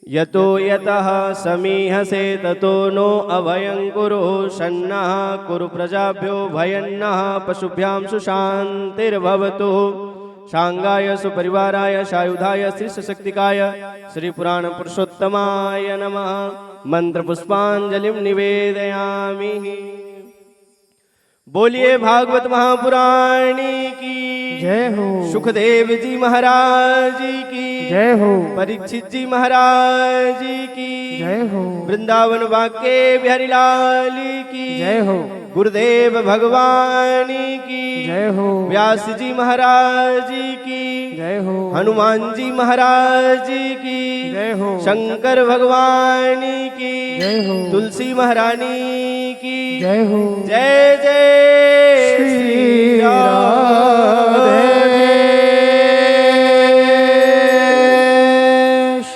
यतो यतः समीहसे ततो नो अभयं कुरु शन्नः कुरु प्रजाभ्यो भयन्नः पशुभ्यां सुशान्तिर्भवतु। शांगाय सुपरिवाराय सायुधाय श्री सशक्तिकाय श्री पुराण पुरुषोत्तमाय नमः। मंत्र पुष्पांजलिं निवेदयामि। बोलिए भागवत महापुराणी की जय हो। सुखदेव जी महाराज की जय हो। परीक्षित जी महाराज की जय हो। वृंदावन वाके बिहारी लाल की जय हो। गुरुदेव भगवान की जय हो। व्यास जी महाराज की जय हो। हनुमान जी महाराज की जय हो। शंकर भगवान की जय हो। तुलसी महारानी की जय हो। जय जय श्री राधे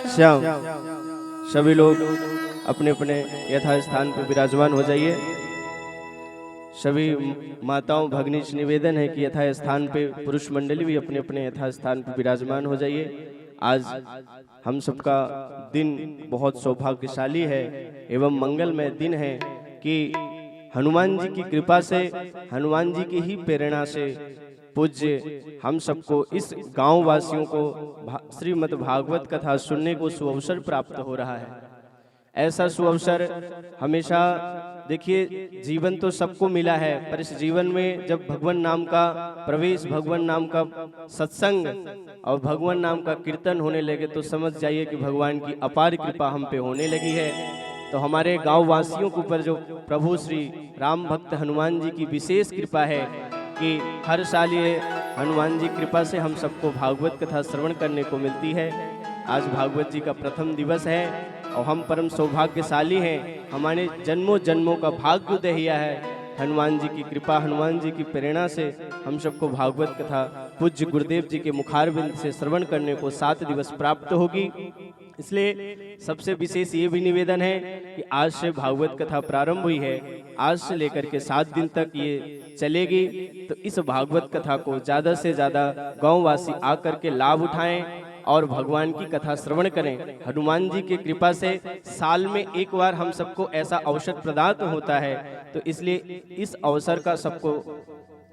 श्याम। सभी लोग अपने अपने यथा स्थान पर विराजमान हो जाइए। सभी माताओं भगनी से निवेदन है कि यथा स्थान पे पुरुष मंडली भी अपने अपने यथा स्थान पर विराजमान हो जाइए। आज हम सबका दिन बहुत सौभाग्यशाली है एवं मंगलमय दिन है कि हनुमान जी की कृपा से, हनुमान जी की ही प्रेरणा से पूज्य हम सबको, इस गांव वासियों को श्रीमद् भागवत कथा सुनने को सुअवसर प्राप्त हो रहा है। ऐसा सुअवसर हमेशा, देखिए जीवन तो सबको मिला है, पर इस जीवन में जब भगवान नाम का प्रवेश, भगवान नाम का सत्संग और भगवान नाम का कीर्तन होने लगे तो समझ जाइए कि भगवान की अपार कृपा हम पे होने लगी है। तो हमारे गांव वासियों के ऊपर जो प्रभु श्री राम भक्त हनुमान जी की विशेष कृपा है कि हर साल ये हनुमान जी कृपा से हम सबको भागवत कथा श्रवण करने को मिलती है। आज भागवत जी का प्रथम दिवस है और हम परम सौभाग्यशाली हैं। हमारे जन्मों जन्मों का भाग्य उदय हुआ है। हनुमान जी की कृपा, हनुमान जी की प्रेरणा से हम सबको भागवत कथा पूज्य गुरुदेव जी के मुखारबिंद से श्रवण करने को 7 दिवस प्राप्त होगी। इसलिए सबसे विशेष ये भी निवेदन है कि आज से भागवत कथा प्रारंभ हुई है, आज से लेकर के 7 दिन तक ये चलेगी। तो इस भागवत कथा को ज़्यादा से ज़्यादा गाँववासी आकर के लाभ उठाएं और भगवान की कथा श्रवण करें। हनुमान जी की कृपा से साल में एक बार हम सबको ऐसा अवसर प्रदान होता है, तो इसलिए इस अवसर का सबको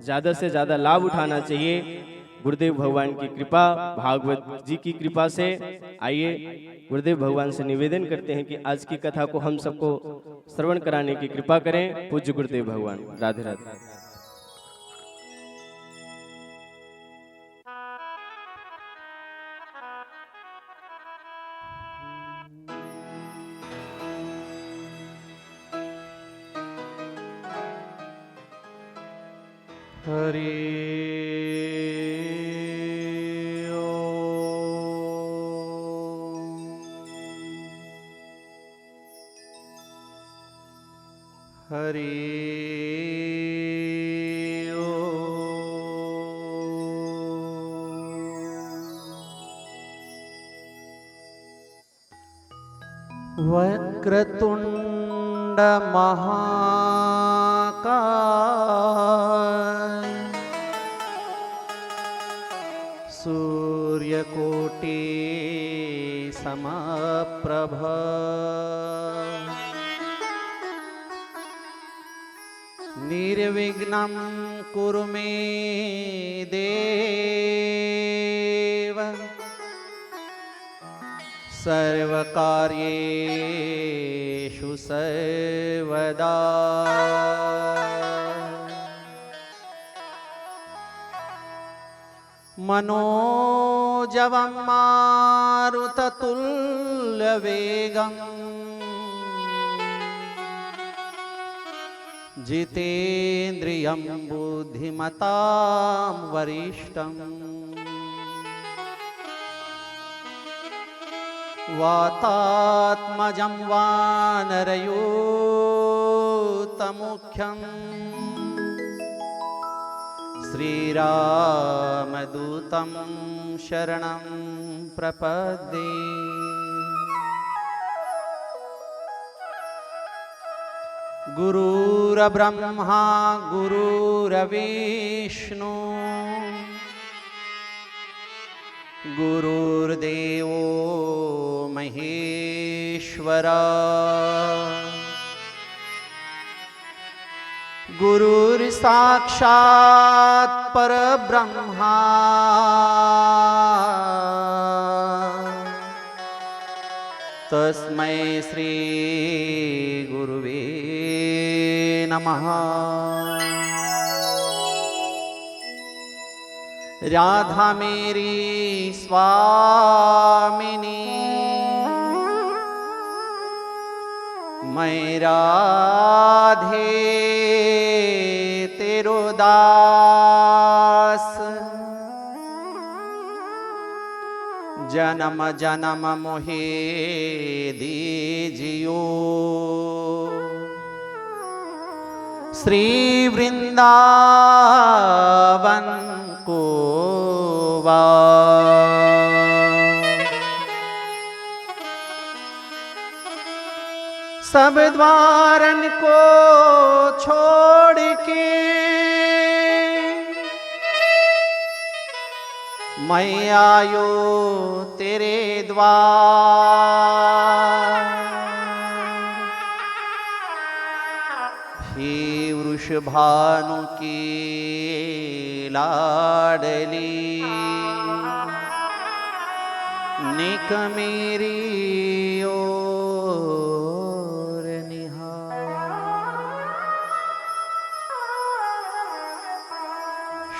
ज़्यादा से ज़्यादा लाभ उठाना चाहिए। गुरुदेव भगवान की कृपा, भागवत जी की कृपा से आइए गुरुदेव भगवान से निवेदन करते हैं कि आज की कथा को हम सबको श्रवण कराने की कृपा करें। पूज्य गुरुदेव भगवान। राधे राधे। हरि हरि वक्रतुंड महाकाय सूर्यकोटि समप्रभ निर्विघ्नं कुरु मे देव सर्वकार्येषु सर्वदा। मनोजवं मारुततुल्यवेगं जितेन्द्रियं बुद्धिमतां वरिष्ठं वातात्मजं वानरयूतमुख्यं श्रीरामदूतं शरणं प्रपद्ये। गुरुर्ब्रह्मा गुरुर्विष्णु गुरुर्देवो महेश्वरा गुरुर्साक्षात् परब्रह्मा तस्मै श्री गुरुवे नमः। राधा मेरी स्वामिनी मैं राधे तेरो दास जन्म जन्म मोहे दीजियो श्री वृंदावन को सब द्वारन को छोड़ के मैं आयो तेरे द्वार। हे वृषभानु की लाडली निक मेरी ओर निहार।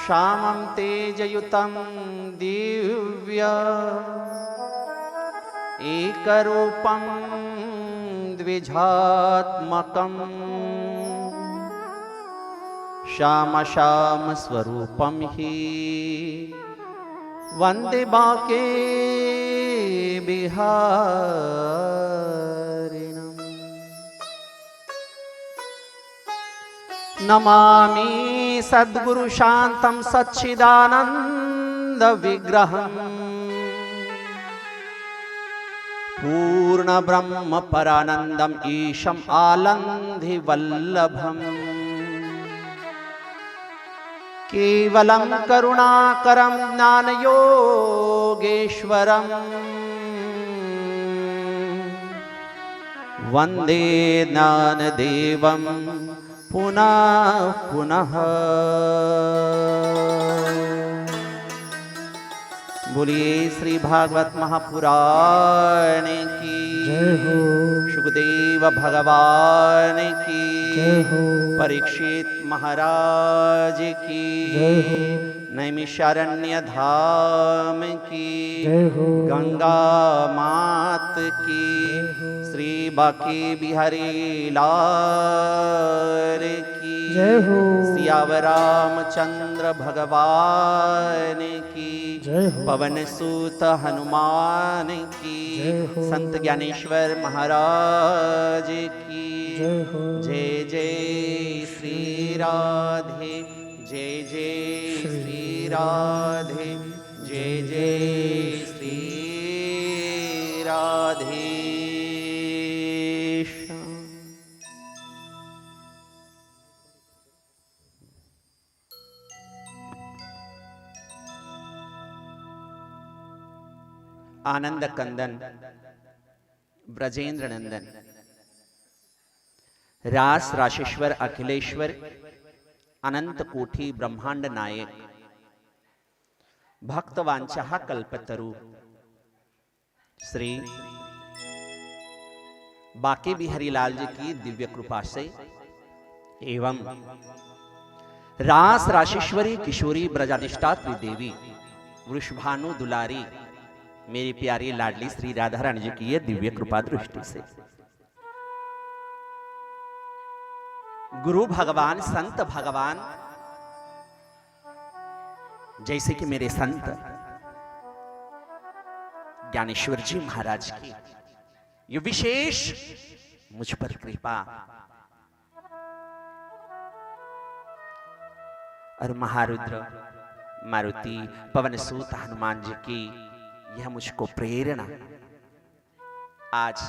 श्यामं तेजयुतं दिव्य एकरूपं द्विजात्मकं श्याम श्याम स्वरूपं हि वंदे बाके बिहारिणम्। नमामि सद्गुरु शांतं सच्चिदानंद विग्रहम् पूर्ण ब्रह्म परानंदम् ईशम् आलंधि वल्लभम् केवलं करुणाकरं ज्ञानयोगेश्वरम् वंदे ज्ञानदेवं पुनः पुनः। बोलिए श्री भागवत महापुराण की जय हो। सुखदेव भगवान की जय हो। परीक्षित महाराज की जय हो। नैमिषारण्य धाम की जय हो। गंगा मात की श्री बाकी बिहारी लाल की जय हो। सियावर रामचंद्र भगवान की जय हो। पवन सूत हनुमान की जय हो। संत ज्ञानेश्वर महाराज की जय हो। जय जय श्री राधे जय जय श्री राधे जय जय श्री राधे। आनंद कंदन ब्रजेंद्र नंदन रास राशेश्वर अखिलेश्वर अनंत कोटि ब्रह्मांड नायक भक्तवांछा कल्पतरु श्री बाके बिहारी लाल जी की दिव्य कृपा से एवं रास राशेश्वरी किशोरी ब्रजाधिष्ठात्री देवी वृषभानु दुलारी मेरी प्यारी लाडली श्री राधा रानी जी की ये दिव्य कृपा दृष्टि से गुरु भगवान संत भगवान जैसे कि मेरे संत ज्ञानेश्वर जी महाराज की ये विशेष मुझ पर कृपा और महारुद्र मारुति पवन सूत हनुमान जी की यह मुझको प्रेरणा आज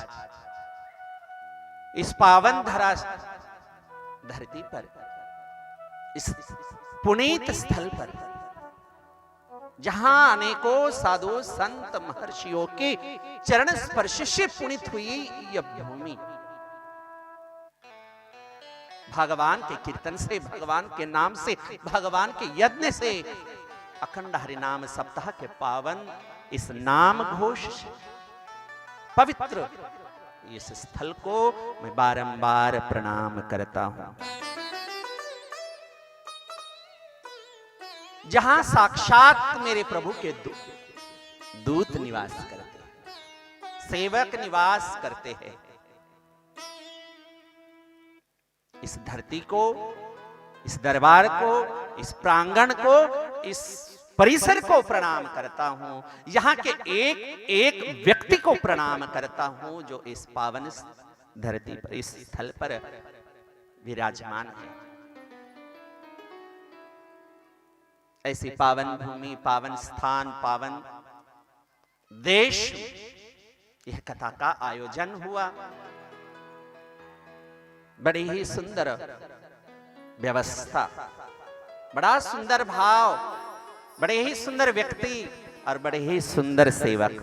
इस पावन धरती पर इस पुनीत स्थल पर जहां अनेकों साधु संत महर्षियों के चरण स्पर्श से पुनित हुई यह भूमि भगवान के कीर्तन से, भगवान के नाम से, भगवान के यज्ञ से, अखंड हरिनाम सप्ताह के पावन इस नाम घोष से पवित्र इस स्थल को मैं बारंबार प्रणाम करता हूं, जहां साक्षात मेरे प्रभु के दूत निवास करते हैं, सेवक निवास करते हैं। इस धरती को, इस दरबार को, इस प्रांगण को, इस परिसर को प्रणाम करता हूं, यहां के एक एक व्यक्ति को प्रणाम करता हूं जो इस पावन धरती पर, इस स्थल पर विराजमान है। ऐसी पावन भूमि, पावन स्थान, पावन देश, यह कथा का आयोजन हुआ। बड़ी ही सुंदर व्यवस्था, बड़ा सुंदर भाव, बड़े ही सुंदर व्यक्ति और बड़े ही सुंदर सेवक,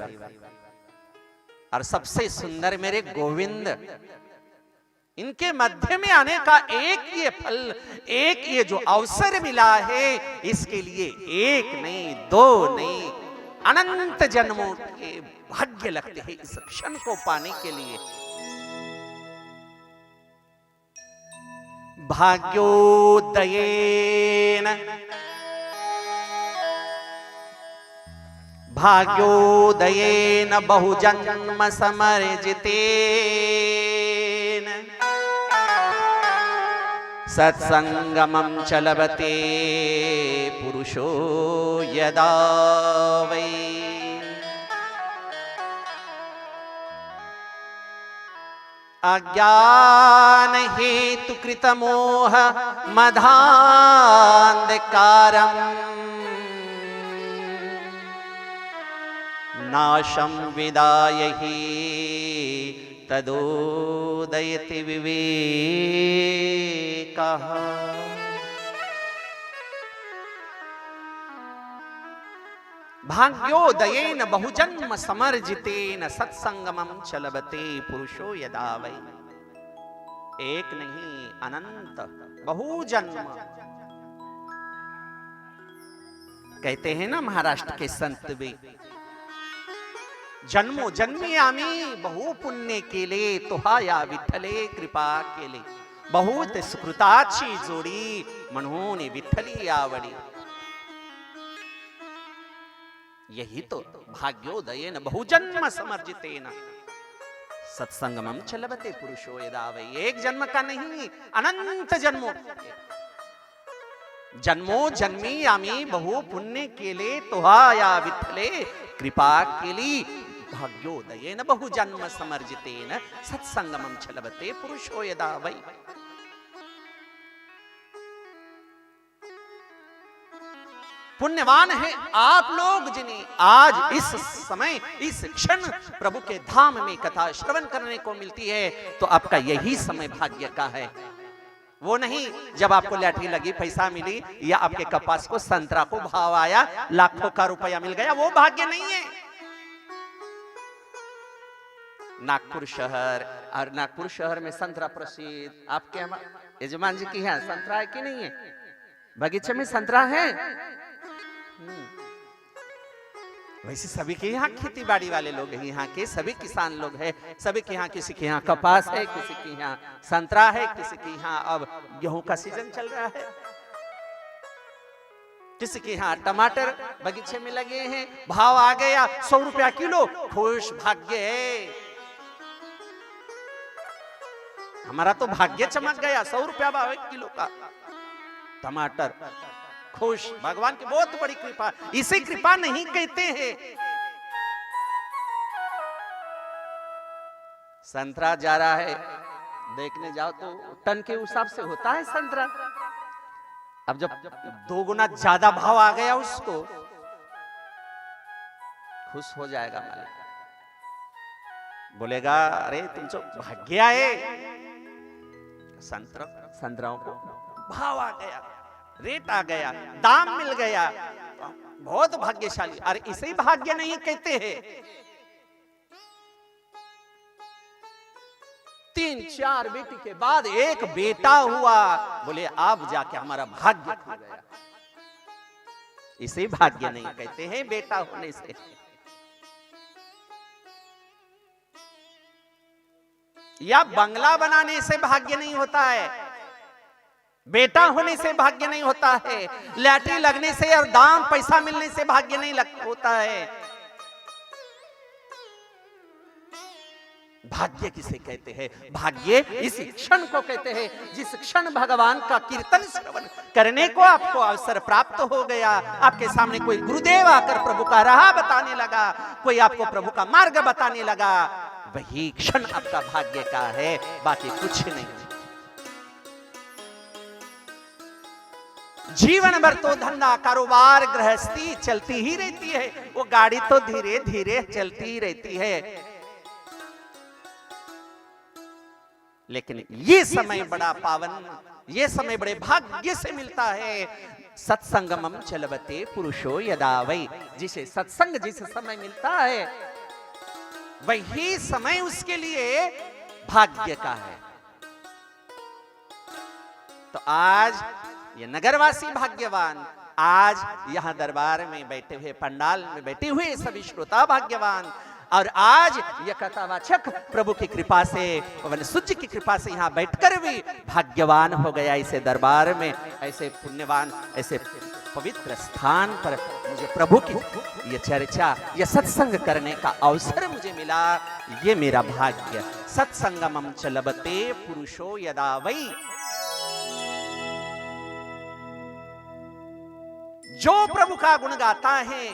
और सबसे सुंदर मेरे गोविंद। इनके मध्य में आने का एक ये फल, एक ये जो अवसर मिला है, इसके लिए एक नहीं, दो नहीं, अनंत जन्मों के भाग्य लगते हैं इस क्षण को पाने के लिए। भाग्योदयेन भाग्योदयेन बहुजन्म समर्जितेन सत्संगमं च लभते पुरुषो यदा वै। अज्ञान हेतु कृत मोह मदान्धकारम् नाशं विदाय हि तदोदयति विवेकः। भाग्योदयेन बहुजन्म समर्जितेन सत्संगमं च लभते पुरुषो यदा वै। एक नहीं, अनंत बहुजन्म। कहते हैं ना महाराष्ट्र के संत भी, जन्मो जन्मी आम्ही बहु पुण्य केले, तुहाया विठ्ठले कृपा केले। बहुत सुकृताची जोडी म्हणून विठ्ठली आवडी। यही तो भाग्योदयेन बहुजन्म समर्जितेन सत्संगमं च लभते पुरुषो यदा वै। एक जन्म का नहीं, अनंत जन्मों, जन्मो जन्मी आम्ही बहु पुण्य केले, तुहाया विठ्ठले कृपा केली। भाग्योदयेन बहुजन्म समर्जितेन सत्संगमं च लभते पुरुषो यदा वै। पुण्यवान है आप लोग जिन्हें आज इस समय, इस क्षण प्रभु के धाम में कथा श्रवण करने को मिलती है। तो आपका यही समय भाग्य का है। वो नहीं जब आपको लैटरी लगी, पैसा मिली, या आपके कपास को संतरा को भाव आया, लाखों का रुपया मिल गया, वो भाग्य नहीं है। नागपुर शहर, और नागपुर शहर में संतरा प्रसिद्ध। आपके यजमान जी की यहाँ संतरा है कि नहीं है? बगीचे में संतरा है। वैसे सभी के यहाँ खेती बाड़ी वाले लोग हैं, यहाँ के सभी किसान लोग हैं, सभी के यहाँ, किसी के यहाँ कपास है, किसी के यहाँ संतरा है, किसी के यहाँ अब गेहूं का सीजन चल रहा है, किसी के यहाँ टमाटर बगीचे में लगे हैं। भाव आ गया 100 रुपया किलो, खुश भाग्य है। हमारा तो भाग्य चमक गया, 100 रुपया भाव 1 किलो का टमाटर, खुश। भगवान की बहुत बड़ी कृपा। इसे कृपा नहीं कहते हैं। संतरा जा रहा है, देखने जाओ तो टन के हिसाब से होता है संतरा। अब जब 2 गुना ज्यादा भाव आ गया उसको, खुश हो जाएगा मालिक, बोलेगा अरे तुमचं भाग्य आहे। संतराओं को भाव आ गया, रेट आ गया, दाम मिल गया, बहुत भाग्यशाली। और इसे भाग्य नहीं कहते हैं। 3-4 बेटी के बाद एक बेटा हुआ, बोले अब जाके हमारा भाग्य खुल गया। इसे भाग्य नहीं कहते हैं बेटा होने से। या बंगला बनाने से भाग्य नहीं होता है, बेटा होने से भाग्य नहीं होता है, लैटरी लगने से और दाम पैसा मिलने से भाग्य नहीं होता है। भाग्य किसे कहते हैं? भाग्य इस क्षण को कहते हैं जिस क्षण भगवान का कीर्तन श्रवण करने को आपको अवसर प्राप्त हो गया। आपके सामने कोई गुरुदेव आकर प्रभु का राह बताने लगा, कोई आपको प्रभु का मार्ग बताने लगा, वही क्षण आपका भाग्य का है, बाकी कुछ नहीं। जीवन भर तो धंधा कारोबार गृहस्थी चलती ही रहती है, वो गाड़ी तो धीरे धीरे चलती ही रहती है। लेकिन ये समय बड़ा पावन, ये समय बड़े भाग्य से मिलता है। सत्संगमम चलवते पुरुषो यदा वै, जिसे सत्संग जिस समय मिलता है वही समय उसके लिए भाग्य का है। तो आज ये नगरवासी भाग्यवान, आज यहां दरबार में बैठे हुए, पंडाल में बैठे हुए सभी श्रोता भाग्यवान, और आज यह कथावाचक प्रभु की कृपा से, पवन सूर्य की कृपा से यहां बैठकर भी भाग्यवान हो गया। इसे दरबार में, ऐसे पुण्यवान, ऐसे पवित्र स्थान पर मुझे प्रभु की ये चर्चा, ये सत्संग करने का अवसर मुझे मिला, ये मेरा भाग्य। सत्संगमम च लभते पुरुषो यदा वै, जो प्रभु का गुण गाता है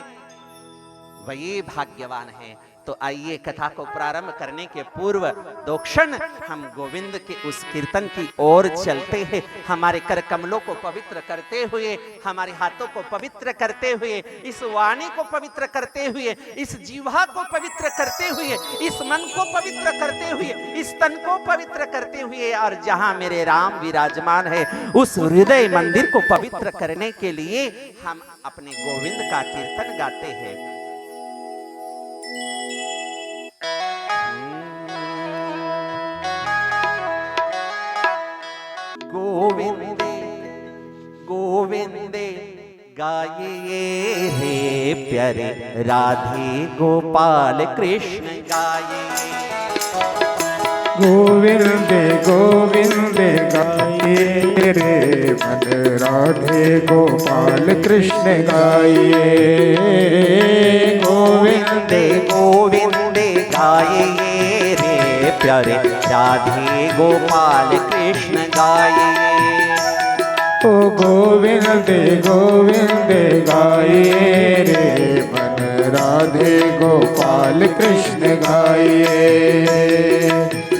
वही भाग्यवान है। तो आइए कथा को प्रारंभ करने के पूर्व 2 क्षण हम गोविंद के उस कीर्तन की ओर चलते हैं। हमारे कर कमलों को पवित्र करते हुए, हमारे हाथों को पवित्र करते हुए, इस वाणी को पवित्र करते हुए, इस जीवा को पवित्र करते हुए, इस मन को पवित्र करते हुए, इस तन को पवित्र करते हुए, और जहां मेरे राम विराजमान है उस हृदय मंदिर को पवित्र करने के लिए हम अपने गोविंद का कीर्तन गाते हैं। गोविंदे गोविंदे गाइए हे प्यारे राधे गोपाल कृष्ण गाइए। गोविंदे गोविंदे गाइए रे मन राधे गोपाल कृष्ण गाइए। गोविंदे गोविंदे गाइए रे प्यारे राधे गोपाल कृष्ण गाइए। ओ गोविंदे गोविंदे गाइए रे मन राधे गोपाल कृष्ण गाइए।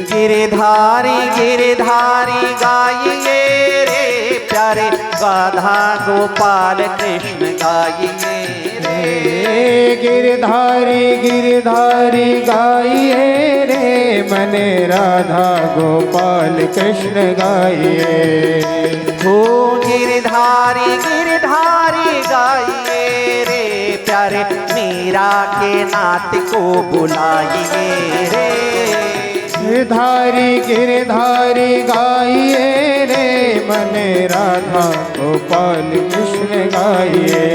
गिरधारी गिरधारी गाइए रे प्यारे राधा गोपाल कृष्ण गाइए रे। गिरधारी गिरधारी गाइए रे मन राधा गोपाल कृष्ण गाइए। हो गिरधारी गिरधारी गाइए रे प्यारे मीरा के नाथ को बुलाइए रे। गिरधारी गिरधारी गाइए रे मन राधा गोपाल कृष्ण गाइए।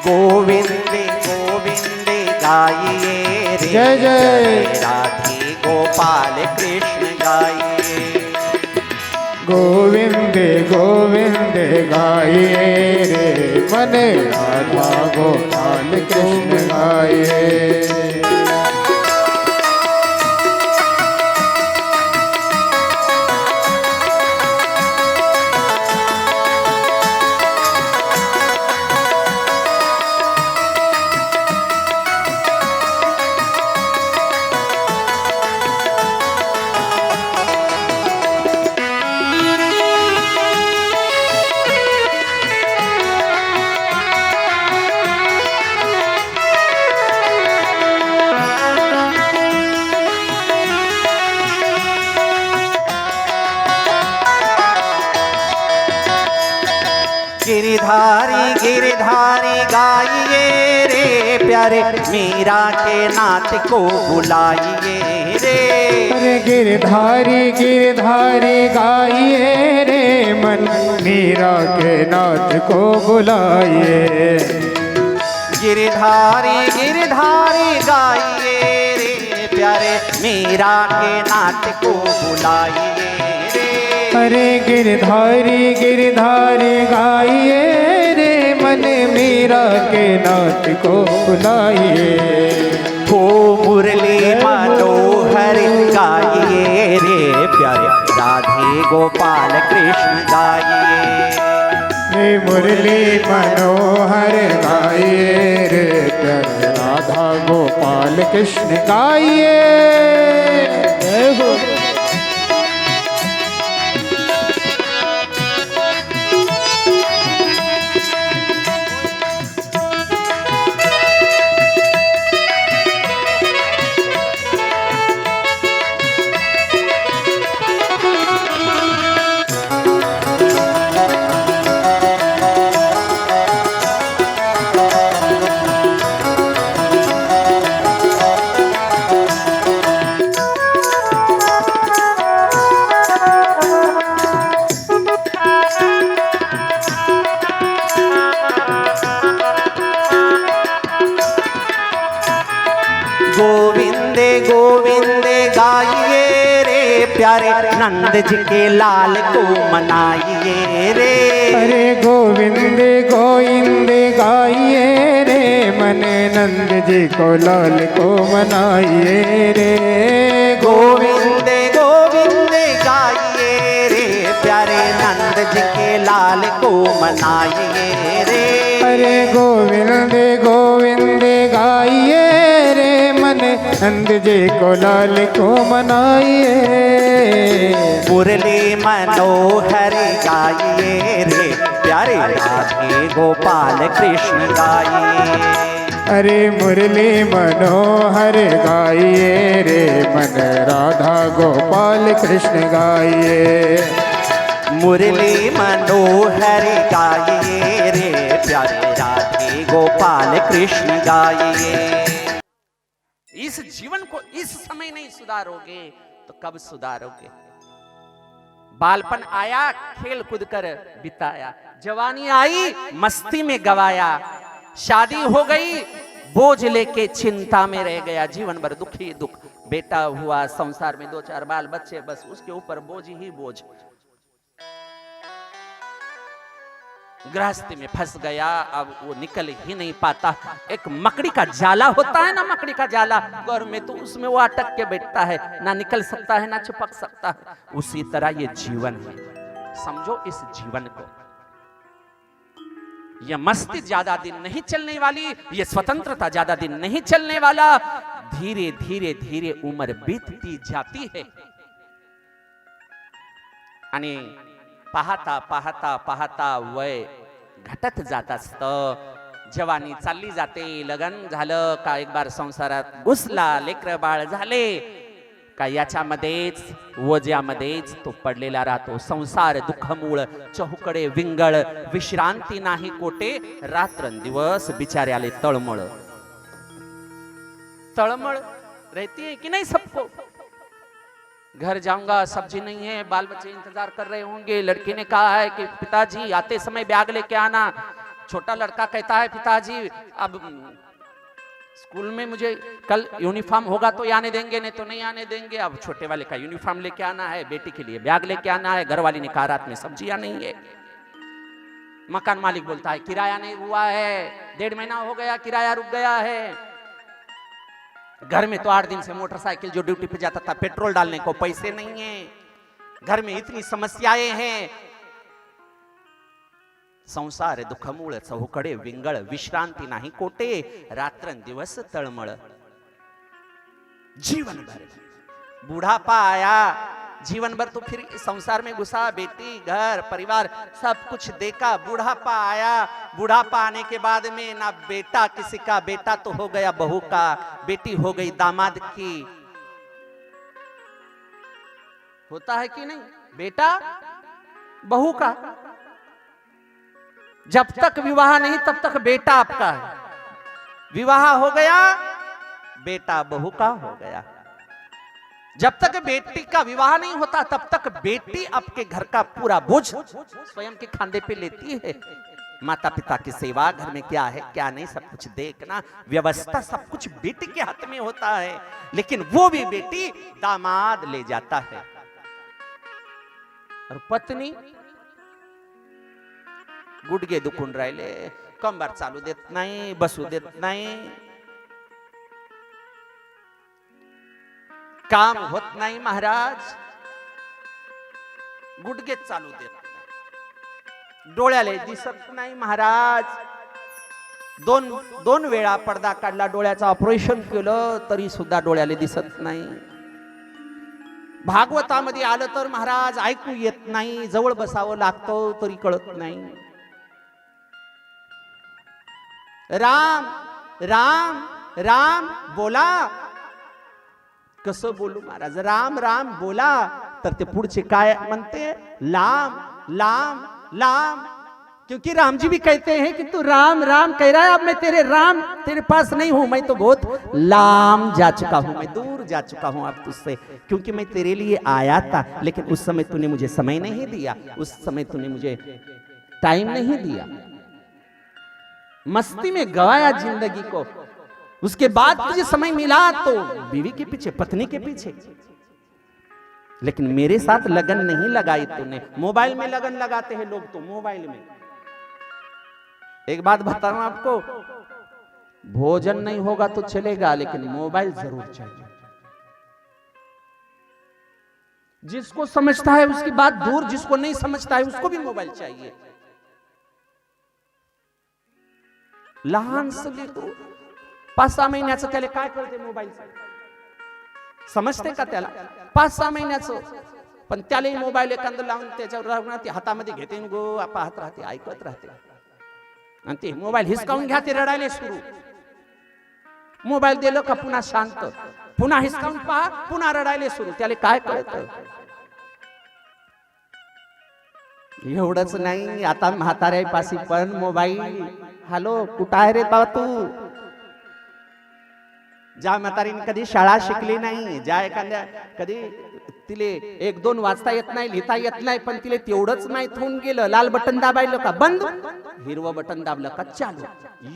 गोविंदे गोविंदे गाइए रे जय जय राधे गोपाल कृष्ण गाइए। गोविंदे गोविंदे गाइए रे मन राधा गोपाल कृष्ण गाइए। गिरधारी गाइए रे प्यारे मीरा के नाथ को बुलाइए रे। अरे गिरधारी गिरधारी गाइए रे मन मीरा के नाथ को बुलाइए। गिरधारी गिरधारी गाइए रे प्यारे मीरा के नाथ को बुलाइए रे। अरे गिरधारी गिरधारी गाइए रे मन मीरा के नाथ को बुलाइए। हो मुरली मनोहर गाइए रे प्यारे राधे गोपाल कृष्ण गाइए। रे मुरली मनोहर गाइए रे प्यारे राधा गोपाल कृष्ण गाइए। जय हो। गोविंदे गोविंदे गाइए रे प्यारे नंद जी के लाल को मनाइए रे। अरे गोविंदे गोविंदे गाइए रे मन नंद जी को लाल को मनाइए रे। गोविंदे गोविंदे गाइए रे प्यारे नंद जी के लाल को मनाइए रे। अरे गोविंदे गोविंदे गाइए रे मन नंद जी को लाल को मनाइए। मुरली मनोहर गाइए रे प्यारे राधे गोपाल कृष्ण गाइए। अरे मुरली मनोहर गाइए रे मन राधा गोपाल कृष्ण गाइए। मुरली मनोहर गाइए रे प्यारे राधे गोपाल कृष्ण गाइए। इस जीवन को इस समय नहीं सुधारोगे तो कब सुधारोगे? बालपन आया खेल कूद कर बिताया, जवानी आई मस्ती में गवाया, शादी हो गई बोझ लेके चिंता में रह गया, जीवन भर दुखी दुख, बेटा हुआ संसार में 2-4 बाल बच्चे, बस उसके ऊपर बोझ ही बोझ, गृहस्थी में फंस गया, अब वो निकल ही नहीं पाता। एक मकड़ी का जाला होता है ना, मकड़ी का जाला घर में, तो उसमें वो अटक के बैठता है, ना निकल सकता है ना चिपक सकता है। उसी तरह ये जीवन है, समझो इस जीवन को। ये मस्ती ज्यादा दिन नहीं चलने वाली, ये स्वतंत्रता ज्यादा दिन नहीं चलने वाला। धीरे धीरे धीरे उम्र बीतती जाती है आणि पाहता पाहता पाहता वय घटत जात असतं, जवानी चालली जाते, लग्न झालं का एक बार संसारात घुसला, लेकरं बाळ झाले का याच्यामध्येच वज्यामध्येच तो पडलेला राहतो। संसार दुःखमूळ चहुकडे विंगळ, विश्रांती नाही कोटे, रात्रंदिवस बिचाऱ्याले तळमळ। तळमळ रहती है कि नहीं सबको? घर जाऊंगा सब्जी नहीं है, बाल बच्चे इंतजार कर रहे होंगे, लड़की ने कहा है कि पिताजी आते समय बैग लेके आना, छोटा लड़का कहता है पिताजी अब स्कूल में मुझे कल यूनिफॉर्म होगा तो आने देंगे, नहीं तो नहीं आने देंगे। अब छोटे वाले का यूनिफॉर्म लेके आना है, बेटी के लिए बैग लेके आना है, घर वाली ने कहा रात में सब्जियां नहीं है। मकान मालिक बोलता है किराया नहीं हुआ है, 1.5 महीना हो गया किराया रुक गया है। घर में तो 8 दिन से मोटरसाइकिल जो ड्यूटी पे जाता था पेट्रोल डालने को पैसे नहीं है, घर में इतनी समस्याएं हैं। संसार दुःखमूळ चहुकडे विंगळ, विश्रांती नाही कोटे, रात्रंदिवस तळमळ। जीवन भर बुढ़ापा आया, जीवन भर तो फिर संसार में घुसा, बेटी घर परिवार सब कुछ देखा, बुढ़ापा आया, बुढ़ापा आने के बाद में ना बेटा किसी का, बेटा तो हो गया बहू का, बेटी हो गई दामाद की। होता है कि नहीं? बेटा बहू का, जब तक विवाह नहीं तब तक बेटा आपका है, विवाह हो गया बेटा बहू का हो गया। जब तक बेटी का विवाह नहीं होता तब तक बेटी आपके घर का पूरा बोझ स्वयं के खांधे पे लेती है। माता पिता की सेवा, घर में क्या है क्या नहीं सब कुछ देखना, व्यवस्था सब कुछ बेटी के हाथ में होता है, लेकिन वो भी बेटी दामाद ले जाता है। और पत्नी गुडगे दुखून राहिले, कंबर चालू देत नाही, बसू देत नाही, काम होत नाही महाराज, गुडगे चालू देत नाही, डोळ्याले दिसत नाही महाराज, दोन वेळा पडदा काढला, डोळ्याचं ऑपरेशन केलं तरी सुद्धा डोळ्याले दिसत नाही। भागवतामध्ये आलं तर महाराज ऐकू येत नाही, जवळ बसावं लागतं तरी कळत नाही। राम राम राम बोला, कसं बोलू महाराज, राम राम बोला, तर ते पुढचे काय म्हणते, लाम लाम लाम, क्योंकि राम जी भी कहते हैं कि तू राम राम कह रहा है, अब मैं तेरे राम तेरे पास नहीं हूं, मैं तो बहुत लाम जा चुका हूं, मैं दूर जा चुका हूं अब तुझसे, क्योंकि मैं तेरे लिए आया था, लेकिन उस समय तूने मुझे समय नहीं दिया, उस समय तूने मुझे टाइम नहीं दिया, मस्ती में गवाया जिंदगी को, उसके बाद तुझे समय मिला तो बीवी के पीछे, पत्नी के पीछे, लेकिन मेरे साथ लगन नहीं लगाई तूने। मोबाइल में लगन लगाते हैं लोग तो, मोबाइल में। एक बात बताऊं आपको, भोजन नहीं होगा तो चलेगा, लेकिन मोबाइल जरूर चाहिए। जिसको समझता है उसकी बात दूर, जिसको नहीं समझता है उसको भी मोबाइल चाहिए। लहानसं लेकरू 5-6 महिन्याचं त्याला काय कळते मोबाईल, समजते का त्याला? 5-6 महिन्याचं, पण त्यालाही मोबाईल एखादं लावून त्याच्यावर राहून ते हातामध्ये घेते, गो पाहत राहते, ऐकत राहते, आणि ते मोबाईल हिसकावून घ्या, ते रडायला सुरू। मोबाईल दिलं का पुन्हा शांत, पुन्हा हिसकावून पहा, पुन्हा रडायला सुरू, त्याला काय कळतं? एवढंच नाही, आता म्हाताऱ्यापाशी पण मोबाईल। हॅलो, कुठं आहे रे बाबा तू? ज्या म्हातारीने कधी शाळा शिकली नाही, ज्या एखाद्या कधी तिले 1-2 वाचता येत नाही, लिहिता येत नाही, पण तिले तेवढंच माहित होऊन गेलं, लाल बटन दाबायलं का बंद, हिरवं बटन दाबलं का चालू,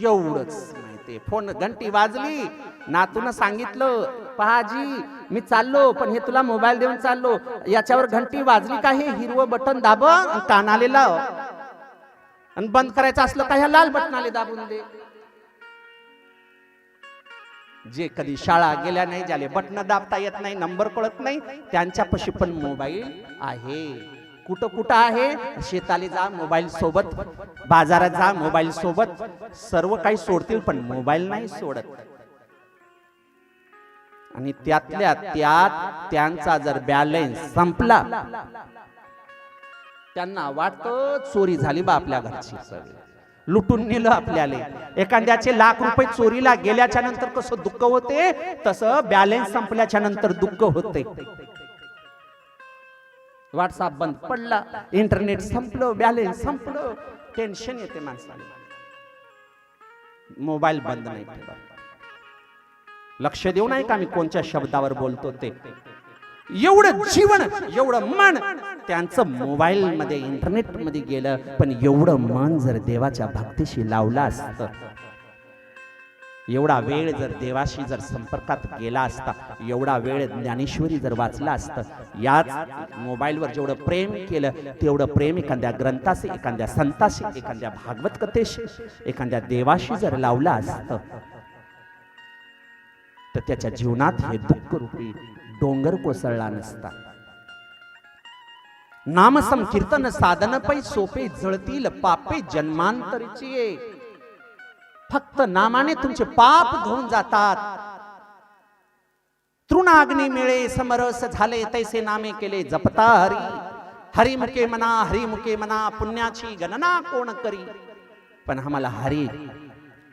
एवढंच माहिती। फोन घंटी वाजली, नातून सांगितलं, पहाजी मी चाललो, पण हे तुला मोबाईल देऊन चाललो, याच्यावर घंटी वाजली का हे हिरवं बटन दाब, कानाले लाव, आणि बंद करायचं असलं का ह्या लाल बटनाले दाबून दे। जे कधी शाळा गेल्या नाही, ज्याले बटन दाबता येत नाही, नंबर कळत नाही, त्यांच्यापाशी पण मोबाईल आहे। कुठं कुठं आहे? शेताले जा मोबाईल सोबत, बाजारात जा मोबाईल सोबत, सर्व काही सोडतील पण मोबाईल नाही सोडत। आणि त्यातल्या त्यात त्यांचा जर बॅलन्स संपला, त्यांना वाटतं चोरी झाली बा आपल्या घरची, लुटून नेलं आपल्याला। एखाद्याचे लाख रुपये चोरीला गेल्याच्या नंतर कसं दुःख होते, तसं बॅलन्स संपल्याच्या नंतर दुःख होते। व्हॉट्सअप बंद पडला, इंटरनेट संपलं, बॅलन्स संपलं, टेन्शन येते माणसाला। मोबाईल बंद नाही ठेवा, लक्ष देऊ नाही का मी कोणत्या शब्दावर बोलतो ते। एवढं जीवन, एवढं मन त्यांचं मोबाईल मध्ये, इंटरनेट मध्ये गेलं, पण एवढं मन जर देवाच्या भक्तीशी लावलं असतं, एवढा वेळ जर देवाशी जर संपर्कात गेला असता, एवढा वेळ ज्ञानेश्वरी जर वाचला असतं, याच मोबाईलवर जेवढं प्रेम केलं तेवढं प्रेम एखाद्या ग्रंथाशी, एखाद्या संताशी, एखाद्या भागवत कथेशी, एखाद्या देवाशी जर लावलं असतं, तर त्याच्या जीवनात हे दुःख रूपी डोंगर कोसळला नसता। नाम संकीर्तन साधन पै सोपे, जळतील पापे जन्मांतरीची, फक्त नामाने तुमचे पाप धुवून जातात। तृणाग्नी मिळे समरस झाले, तैसे नामे केले जपता हरी, हरिमुखे म्हणा, हरिमुखे म्हणा, पुण्याची गणना कोण करी। पण आम्हाला हरी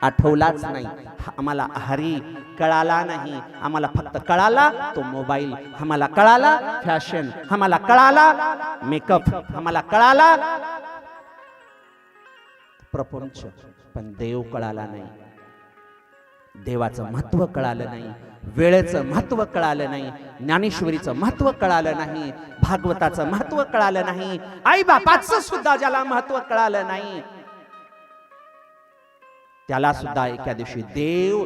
आठवलाच नाही, आम्हाला हरी कळाला नाही, आम्हाला फक्त कळाला तो मोबाईल, आम्हाला कळाला फॅशन, आम्हाला कळाला मेकअप, आम्हाला कळाला प्रपंच, पण देव कळाला नाही. देवाचं महत्व कळालं नाही, वेळेचं महत्व कळालं नाही, ज्ञानेश्वरीचं महत्व कळालं नाही, भागवताचं महत्व कळालं नाही, आई बापाचं सुद्धा ज्याला महत्व कळालं नाही त्याला सुद्धा एका दिवशी देव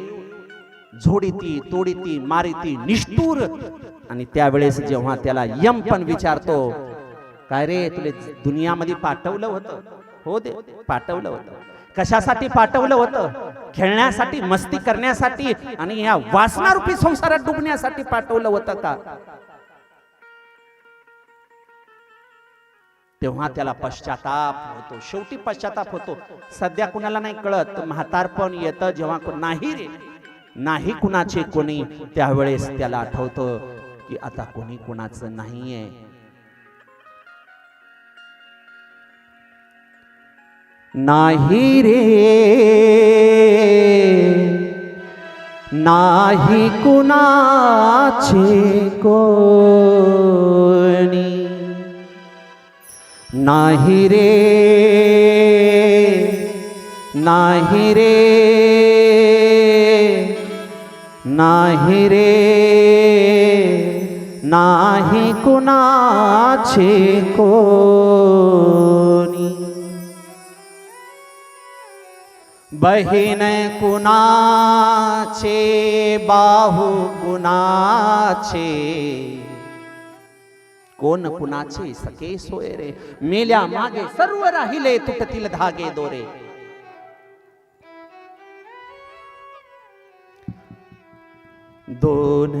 झोडीती, तोडीती, मारिती, निष्ठूर. आणि त्यावेळेस जेव्हा त्याला यम पण विचारतो, काय रे तुले दुनियामध्ये पाठवलं होतं? हो दे, पाठवलं होतं. कशासाठी पाठवलं होतं? खेळण्यासाठी, मस्ती करण्यासाठी आणि या वासनारूपी संसारात डुबण्यासाठी पाठवलं होतं का? तेव्हा त्याला पश्चाताप होतो. शेवटी पश्चाताप होतो. सध्या कुणाला नाही कळत, म्हातारपण येतं जेव्हा नाही रे, नाही कुणाचे कोणी, त्यावेळेस त्याला आठवतं की आता कोणी कुणाचं नाहीये. नाही रे, नाही कुणाचे कोणी, नाही रे, नाही रे, नाही रे, नाही कुणाचे कोणी. बहीण कुणाचे, बाहू कुणाचे, कोण कुणाचे सखे सोय रे. मेल्या मागे सर्व राहिले, तुटतील धागे दोरे. दोन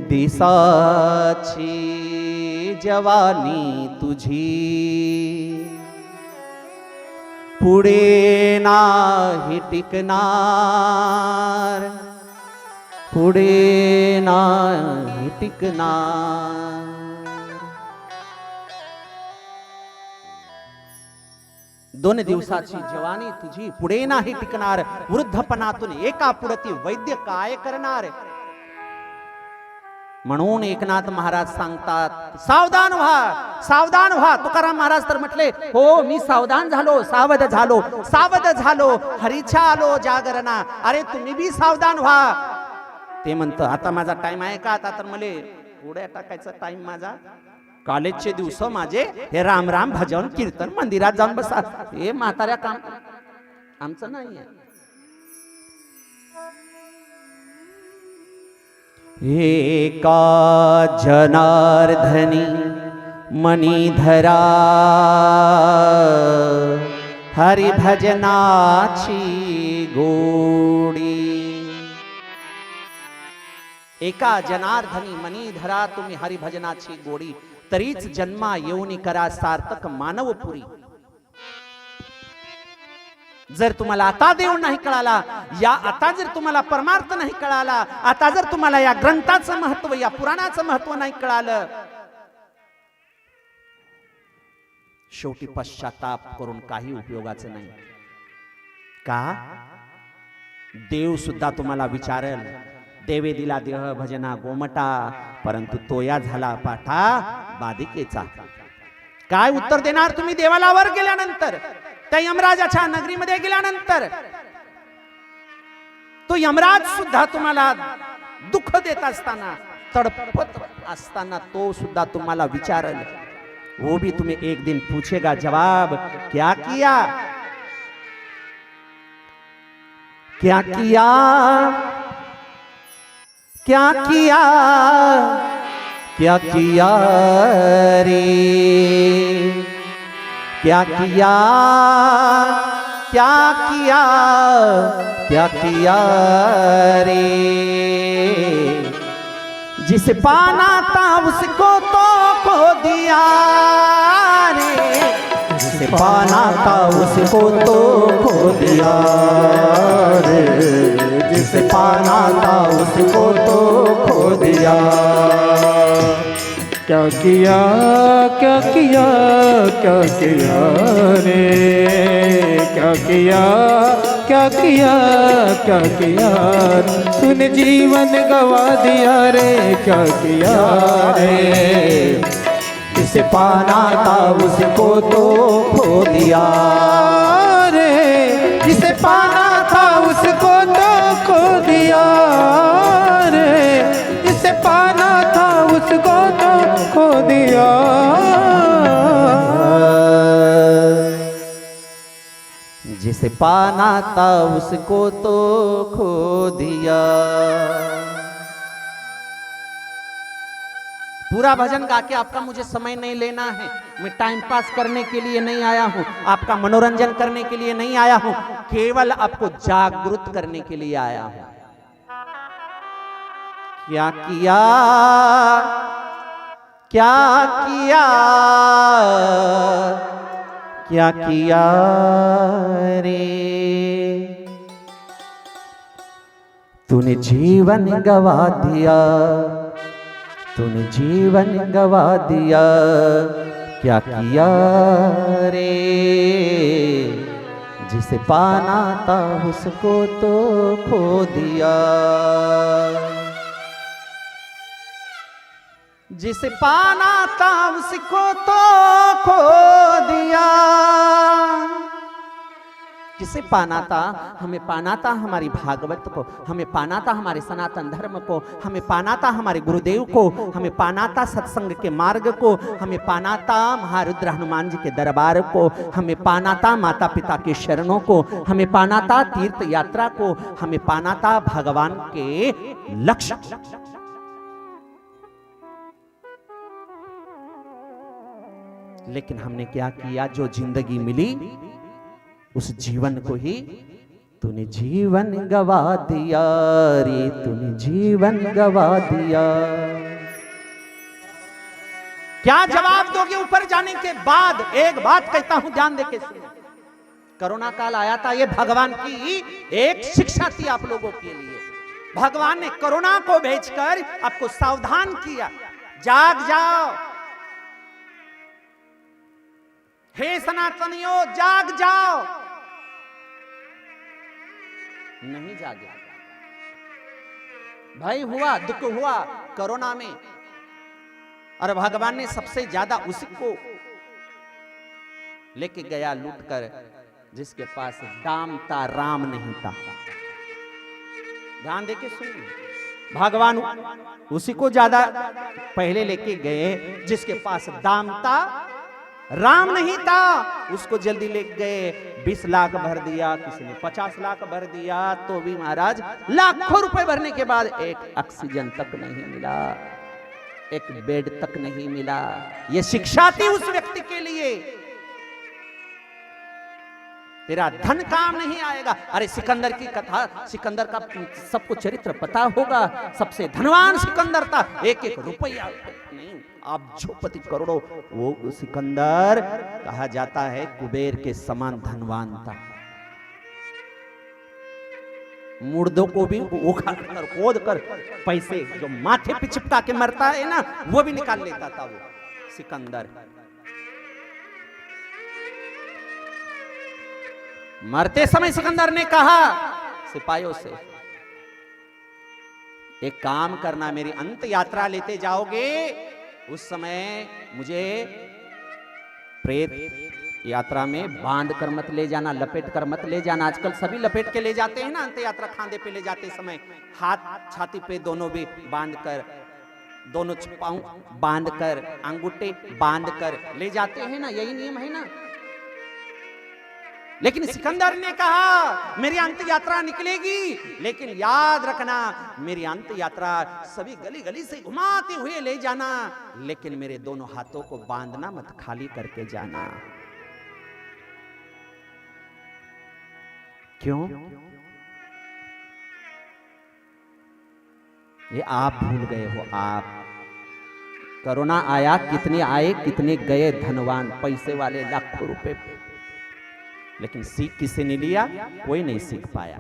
दिसाची जवानी तुझी, पुढे नाही टिकणार, पुढे नाही टिकणार. दोन दिवसाची जवानी तुझी, पुढे नाही टिकणार. वृद्धपणातून एका पुढती वैद्य काय करणार? म्हणून एकनाथ महाराज सांगतात, सावधान व्हा, सावधान व्हा. तुकाराम महाराज तर म्हटले, हो मी सावधान झालो, सावध झालो, सावध झालो, हरीच्या आलो जागरणा. अरे तुम्ही बी सावधान व्हा. ते म्हणतं, आता माझा टाइम आहे का? आता तर मले उड्या टाकायचा टाइम माझा. कॉलेजचे दिवस माझे हे राम राम भजन कीर्तन मंदिरात जाऊन बसा. हे म्हाताऱ्या काम आमचं नाहीये. एका जनार्दनी मणिधरा, हरिभजनाची गोडी. एका जनार्दनी मणिधरा, तुम्ही हरिभजनाची गोडी. तरीच जन्मा येऊनी करा सार्थक मानवपुरी. जर तुम्हाला आता देव नाही कळाला, या आता जर तुम्हाला परमार्थ नाही कळाला, आता जर तुम्हाला या ग्रंथाचं महत्व, या पुराणाचं महत्व नाही कळालं, शेवटी पश्चाताप करून काही उपयोगाचं नाही. का? देव सुद्धा तुम्हाला विचारेल, देवे दिला देह भजना गोमटा, परंतु तोया झाला पाठा बाधिकेचा. काय उत्तर देणार तुम्ही देवाला वर गेल्यानंतर, त्या यमराजाच्या नगरीमध्ये गेल्यानंतर? तो यमराज सुद्धा तुम्हाला दुःख देत असताना, तडपत असताना तो सुद्धा तुम्हाला विचारेल. वो भी तुम्हें एक दिन पूछेगा, जवाब क्या किया, क्या किया, क्या किया, क्या किया रे, क्या किया, क्या किया, क्या किया रे. जिसे पाना था उसको तो खो दिया रे, जिसे पाना था उसको तो खो दिया रे, जिसे पाना था उसको तो खो दिया. क्या किया, क्या किया, क्या किया रे, क्या किया, क्या किया, क्या किया. तूने जीवन गवा दिया रे, क्या किया रे. जिसे पाना था उसको तो खो दिया रे, पाना था उसको तो खो दिया रे, जिसे पाना था उसको तो खो दिया। जिसे पाना था उसको तो खो दिया। पूरा भजन गा के आपका मुझे समय नहीं लेना है। मैं टाइम पास करने के लिए नहीं आया हूं, आपका मनोरंजन करने के लिए नहीं आया हूं, केवल आपको जागरूक करने के लिए आया हूं। क्या किया, क्या किया, क्या किया रे, तूने जीवन गवा दिया, तूने जीवन गवा दिया। क्या किया रे, जिसे पाना था उसको तो खो दिया। जिसे पाना था उसको तो खो दिया। किसे पाना था? हमें पाना था हमारी भागवत को, हमें पाना था हमारे सनातन धर्म को, हमें पाना था हमारे गुरुदेव को, हमें पाना था सत्संग के मार्ग को, हमें पाना था महारुद्र हनुमान जी के दरबार को, हमें पाना था माता पिता के शरणों को, हमें पाना था तीर्थ यात्रा को, हमें पाना था भगवान के लक्ष्य। लेकिन हमने क्या किया? जो जिंदगी मिली उस जीवन को ही तूने जीवन गवा दिया रे, तूने जीवन गवा दिया। क्या जवाब दोगे ऊपर जाने के बाद? एक बात कहता हूं, ध्यान देके सुनो। कोरोना काल आया था, ये भगवान की एक शिक्षा थी आप लोगों के लिए। भगवान ने कोरोना को भेजकर आपको सावधान किया, जाग जाओ हे सनातनियों, जाग जाओ। नहीं जागे। भय हुआ, दुख हुआ कोरोना में, और भगवान ने सबसे ज्यादा उसी को लेके गया लूट कर जिसके पास दाम था, राम नहीं था। ध्यान देके सुनिए, भगवान उसी को ज्यादा पहले लेके गए जिसके पास दाम था, राम नहीं था। उसको जल्दी ले गए, 20 लाख भर दिया, किसी ने 50 लाख भर दिया, तो भी महाराज लाखों रुपए भरने के बाद एक ऑक्सीजन तक नहीं मिला, एक बेड तक नहीं मिला। यह शिक्षा थी उस व्यक्ति के लिए। तेरा धन काम नहीं आएगा। अरे सिकंदर की कथा, सिकंदर का सबको चरित्र पता होगा। सबसे धनवान सिकंदर था, एक एक रुपया नहीं, आप झोपति करोड़ों। वो सिकंदर कहा जाता है कुबेर के समान धनवान था। मुर्दों को भी उखाड़ कर, खोद कर, पैसे जो माथे पे चिपका के मरता है ना, वो भी निकाल लेता था वो सिकंदर। मरते समय सिकंदर ने कहा सिपाहियों से, एक काम करना, मेरी अंत यात्रा लेते जाओगे, उस समय मुझे प्रेत यात्रा में बांध कर मत ले जाना, लपेट कर मत ले जाना। आजकल सभी लपेट के ले जाते हैं ना, अंत यात्रा खांदे पे ले जाते समय, हाथ छाती पे दोनों भी बांध कर, दोनों पांव बांध कर, अंगूठे बांध कर ले जाते हैं ना, यही नियम है ना। लेकिन सिकंदर ने कहा मेरी अंत यात्रा निकलेगी, लेकिन याद रखना मेरी अंत यात्रा सभी गली गली से घुमाते हुए ले जाना, लेकिन मेरे दोनों हाथों को बांधना मत, खाली करके जाना। क्यों? ये आप भूल गए हो। आप कोरोना आया, कितने आए कितने गए, धनवान पैसे वाले लाखों रुपए, लेकिन सीख किसी ने लिया? कोई नहीं सीख पाया।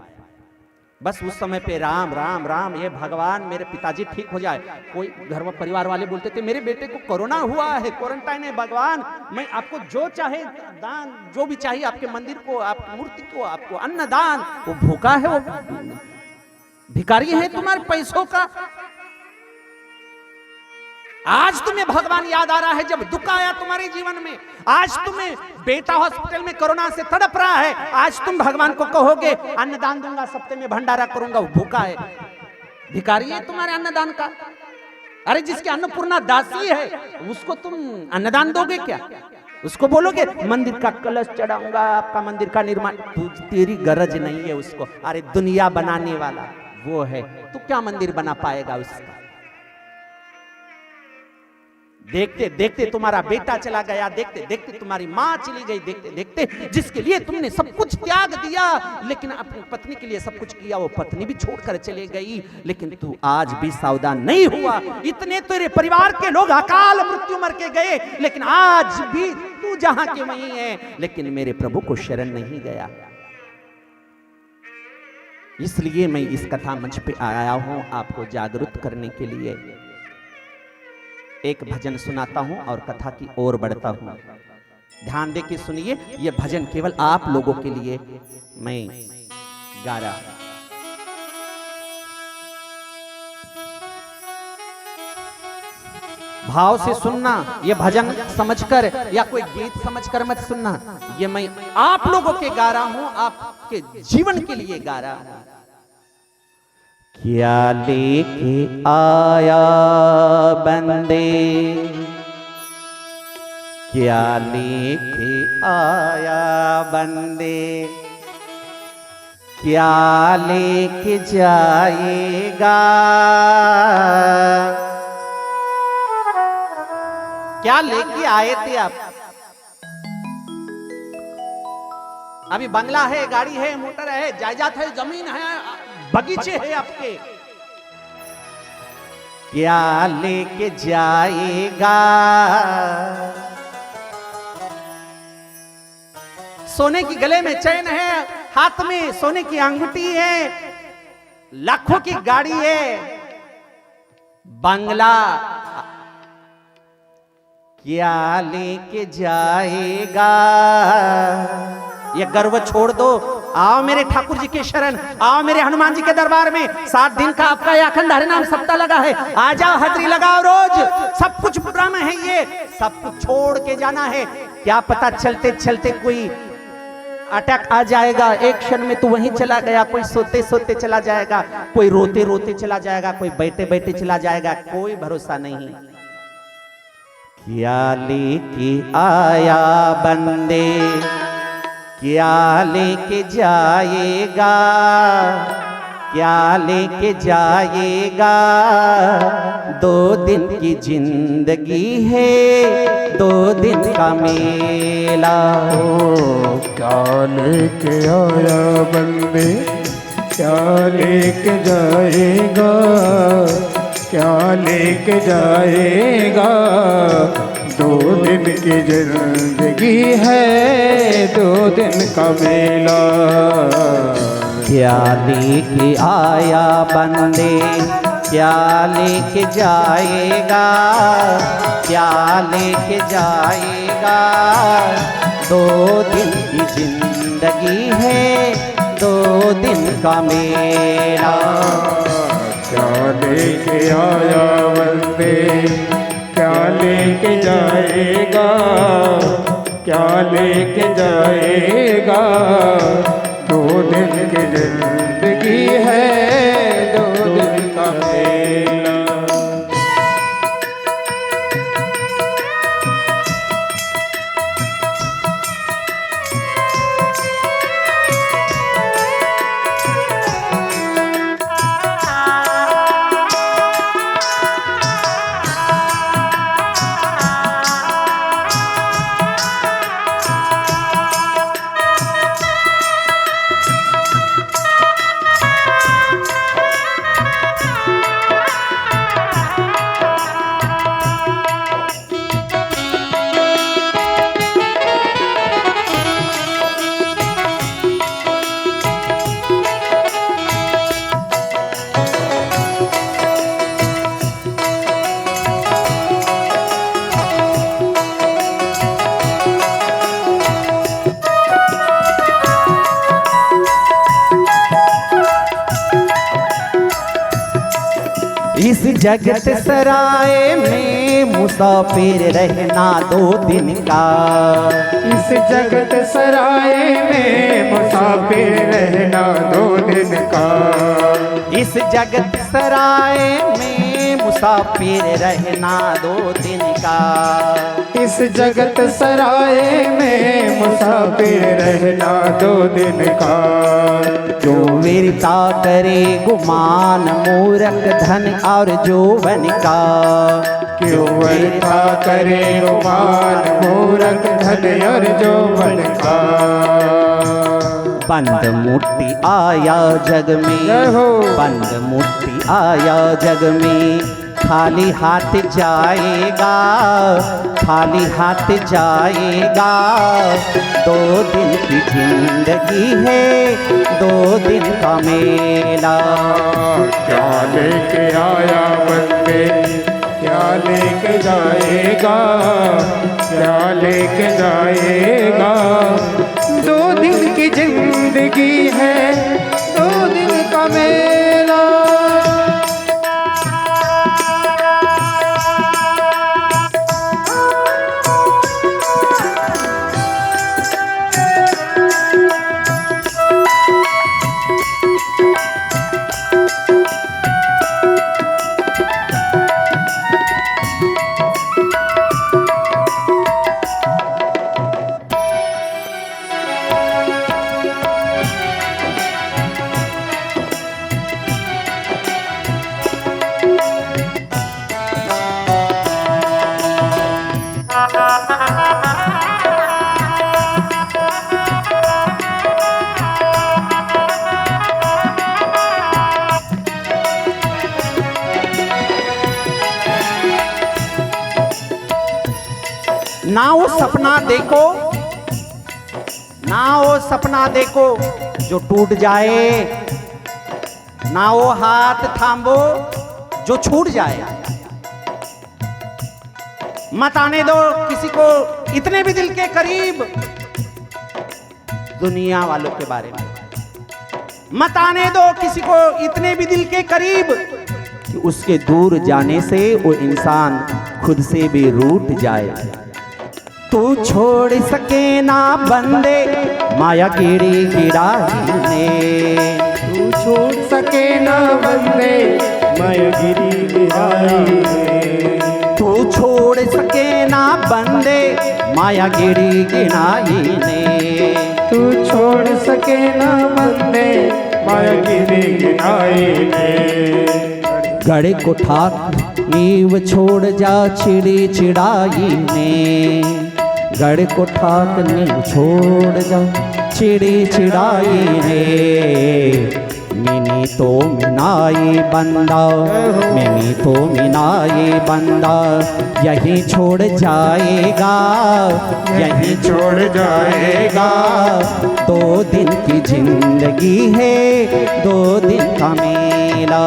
बस उस समय पे राम राम राम, ये भगवान मेरे पिताजी ठीक हो जाए। कोई घर में परिवार वाले बोलते थे मेरे बेटे को कोरोना हुआ है, क्वारंटाइन है, भगवान मैं आपको जो चाहे दान, जो भी चाहिए आपके मंदिर को, आपकी मूर्ति को, आपको अन्न दान। वो भूखा है, वो भिखारी है तुम्हारे पैसों का। आज तुम्हें भगवान याद आ रहा है जब दुख आया तुम्हारे जीवन में। आज तुम्हें बेटा हॉस्पिटल में कोरोना से तड़प रहा है, आज तुम भगवान को कहोगे अन्नदान दूंगा, सप्ते में भंडारा करूंगा, वो भूखा है, भिखारी है तुम्हारे अन्नदान का। अरे जिसकी अन्नपूर्णा दासी है उसको तुम अन्नदान दोगे क्या? उसको बोलोगे मंदिर का कलश चढ़ाऊंगा, आपका मंदिर का निर्माण, तेरी गरज नहीं है उसको। अरे दुनिया बनाने वाला वो है, तू क्या मंदिर बना पाएगा उसका? देखते देखते तुम्हारा बेटा चला गया, देखते देखते तुम्हारी माँ चली गई, देखते देखते जिसके लिए तुमने सब कुछ त्याग दिया, लेकिन अपनी पत्नी के लिए सब कुछ किया, वो पत्नी भी छोड़कर चले गई, लेकिन तू आज भी सावधान नहीं हुआ। इतने तेरे परिवार के लोग अकाल मृत्यु मर के गए, लेकिन आज भी तू जहां के वहीं है, लेकिन मेरे प्रभु को शरण नहीं गया। इसलिए मैं इस कथा मंच पे आया हूं आपको जागरूक करने के लिए। एक भजन सुनाता हूं और कथा की ओर बढ़ता हूं। ध्यान दे के सुनिए, यह भजन केवल आप लोगों के लिए मैं गा रहा हूं। भाव से सुनना, यह भजन समझकर या कोई गीत समझकर मत सुनना। यह मैं आप लोगों के गा रहा हूं, आपके जीवन के लिए गा रहा हूं। क्या लेके आया बंदे, क्या लेके आया बंदे, क्या लेके जाएगा, क्या लेके आए थे आप? अभी बंगला है, गाड़ी है, मोटर है, जायदाद है, जमीन है, बगीचे है आपके, क्या लेके जाएगा? सोने की गले में चैन है, हाथ में सोने की अंगूठी है, लाखों की गाड़ी है, बंगला, क्या लेके जाएगा? ये गर्व छोड़ दो, आओ मेरे ठाकुर जी के शरण, आओ मेरे हनुमान जी के दरबार में। 7 दिन का आपका ये अखंड हरिनाम सप्ताह लगा है, आ जाओ, हाजिरी लगाओ रोज। सब कुछ प्रोग्राम है, ये सब कुछ छोड़ के जाना है। क्या पता चलते चलते कोई अटैक आ जाएगा, एक क्षण में तू वहीं चला गया, कोई सोते सोते चला जाएगा, कोई रोते रोते चला जाएगा, कोई बैठे बैठे चला जाएगा, कोई भरोसा नहीं। क्या लेके आया बंदे, क्या लेके जाएगा, क्या लेके जाएगा? 2 दिन की जिंदगी है, 2 दिन का मेला। ओ क्या लेके आया बंदे, क्या लेके जाएगा, क्या लेके जाएगा? 2 दिन की जिंदगी है, 2 दिन का मेला। क्या लेके आया बंदे, क्या लेके जाएगा, क्या लेके जाएगा? 2 दिन की जिंदगी है, 2 दिन का मेला। क्या लेके आया बंदे, क्या लेके जाएगा, क्या लेके जाएगा? 2 दिन की जिंदगी है, 2 दिन का मेला। जगत सराय में मुसाफिर रहना 2 दिन का। इस जगत सराय में मुसाफिर रहना 2 दिन का। इस जगत सराय में मुसाफिर रहना 2 दिन का। इस जगत सराय में मुसाफिर रहना 2 दिन का। जो वीरता करे गुमान मूरख धन और जोवन का। क्यों व्यर्था करे गुमान मूरख धन और जोवन का। बंद मुट्ठी आया जग में, जय हो। बंद मुट्ठी आया जग में, खाली हाथ जाएगा, खाली हाथ जाएगा। 2 दिन की जिंदगी है, 2 दिन का मेला। क्या लेके आया बंदे, क्या लेके जाएगा, क्या लेके जाएगा। 2 दिन की जिंदगी है, 2 दिन का मेला। ना वो सपना देखो, ना वो सपना देखो जो टूट जाए, ना वो हाथ थामो जो छूट जाए। मत आने दो किसी को इतने भी दिल के करीब दुनिया वालों के बारे में। मत आने दो किसी को इतने भी दिल के करीब कि उसके दूर जाने से वो इंसान खुद से भी रूठ जाए। तू छोड़ सके ना बंदे माया गिरी गिराही ने। तू छोड़ सके ना बंदे माया गिरी गिराही ने। तू छोड़ सके ना बंदे माया गिरी गिराही ने। तू छोड़ सके ना बंदे माया गिरी गिराही ने। गड़े को ठाक नींव छोड़ जा चिड़ी चिड़ाई ने। गड़ को ठाक नींव छोड़ जा चिड़ी चिड़ाई रे। मिनी तो मिनाई बंदा, मिनी तो मिनाई बंदा, यहीं छोड़ जाएगा, यहीं छोड़ जाएगा। 2 दिन की जिंदगी है, 2 दिन का मेला।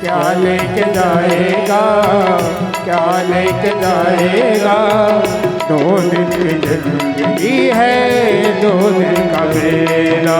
क्या लेके जाएगा, क्या लेके जाएगा। 2 दिन की जिंदगी है, 2 दिन का मेला।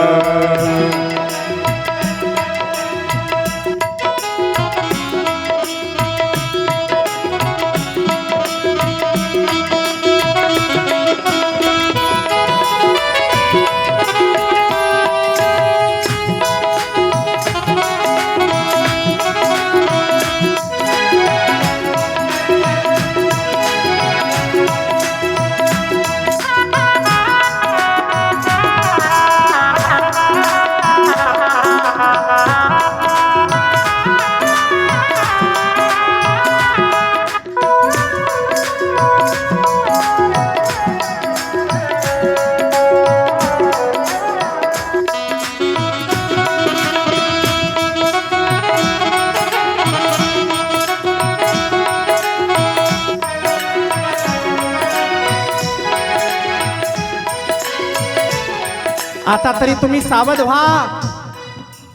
आता तरी तुम्ही सावध व्हा.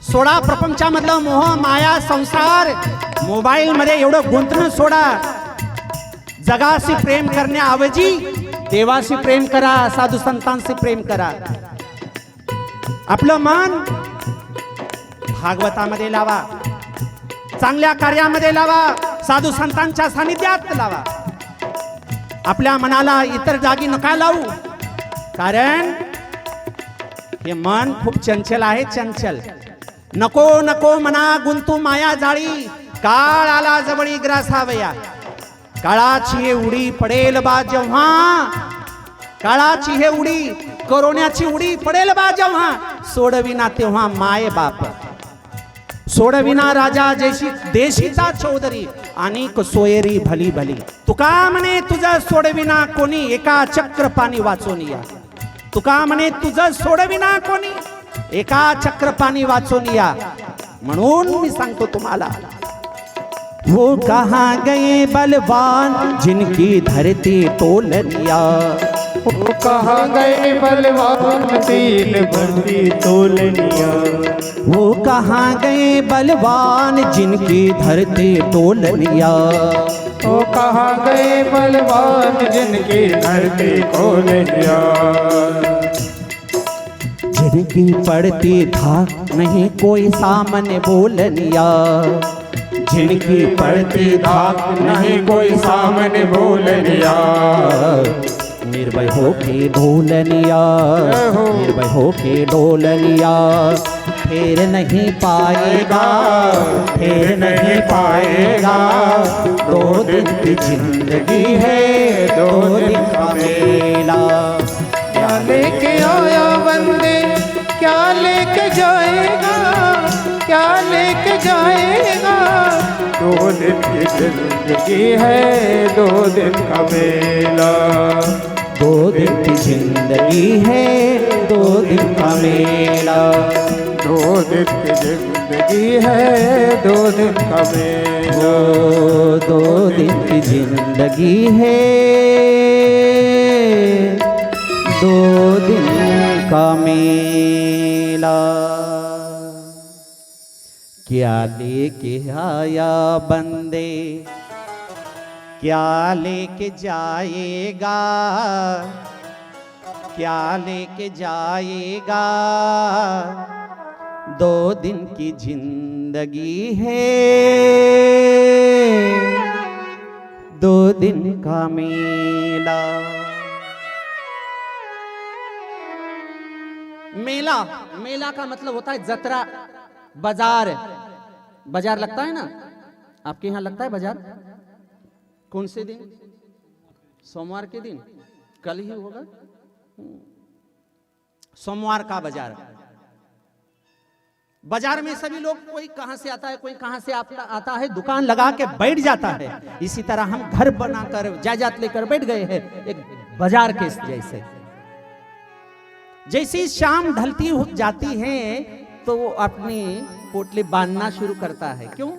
सोडा प्रपंचामधलं मोह माया संसार. मोबाईल मध्ये एवढं गुंतणं सोडा. जगाशी प्रेम करण्याऐवजी देवाशी प्रेम करा, साधू संतांशी प्रेम करा. आपलं मन भागवतामध्ये लावा, चांगल्या कार्यामध्ये लावा, साधू संतांच्या सानिध्यात लावा. आपल्या मनाला इतर जागी नका लावू, कारण हे मन खूप चंचल आहे, चंचल. नको नको मना गुंतू माया जाळी, काळ आला जवळी ग्रासावया. काळाची हे उडी पडेल बा जेव्हा, काळाची हे उडी, कोरोनाची उडी पडेल बा जेव्हा, सोडविना तेव्हा माय बाप, सोडविना राजा जैशी देशीचा चौधरी, आणि सोयरी भली भली. तुका म्हणे तुझं सोडविना कोणी, एका चक्र पाणी वाचून या. तुका म्हणे तुझं सोडविना कोणी, एका चक्र पाणी वाचून या. म्हणून मी सांगतो तुम्हाला, वो कहाँ गए बलवान जिनकी धरती तोल लिया, वो कहाँ गए बलवान दिल भरती तोल लिया. वो कहाँ गए बलवान जिनकी धरती तोल लिया. वो कहाँ गए बलवान जिनकी धरती खोल लिया. जिनकी पड़ती था नहीं कोई सामने बोल लिया, जिनकी पड़ती धाक नहीं कोई सामने बोल लिया. निर्भय हो के ढोल लिया, निर्भय हो के ढोल लिया. फिर नहीं पाएगा, फिर नहीं पाएगा. 2 दिन की जिंदगी है, 2 दिन का मेला. क्या लेके आया बंदे, क्या लेके जाएगा, क्या लेके जाएगा. 2 दिन की जिंदगी है, 2 दिन का मेला. 2 दिन की जिंदगी है, 2 दिन का मेला. 2 दिन की जिंदगी है, 2 दिन का मेला. 2 दिन की जिंदगी है, 2 दिन का मेला. क्या लेके आया बंदे, क्या लेके जाएगा, क्या लेके जाएगा. 2 दिन की जिंदगी है, 2 दिन का मेला. मेला, मेला का मतलब होता है जतरा, बाजार. बाजार लगता है ना, आपके यहाँ लगता है बाजार? कौन से दिन? सोमवार के दिन, कल ही होगा सोमवार का बाजार. बाजार में सभी लोग, कोई कहां से आता है, कोई कहां से आता है, दुकान लगा के बैठ जाता है. इसी तरह हम घर बनाकर जायदाद लेकर बैठ गए हैं, एक बाजार के जैसे. जैसी शाम ढलती जाती है तो वो अपनी पोटली बांधना शुरू करता है. क्यों?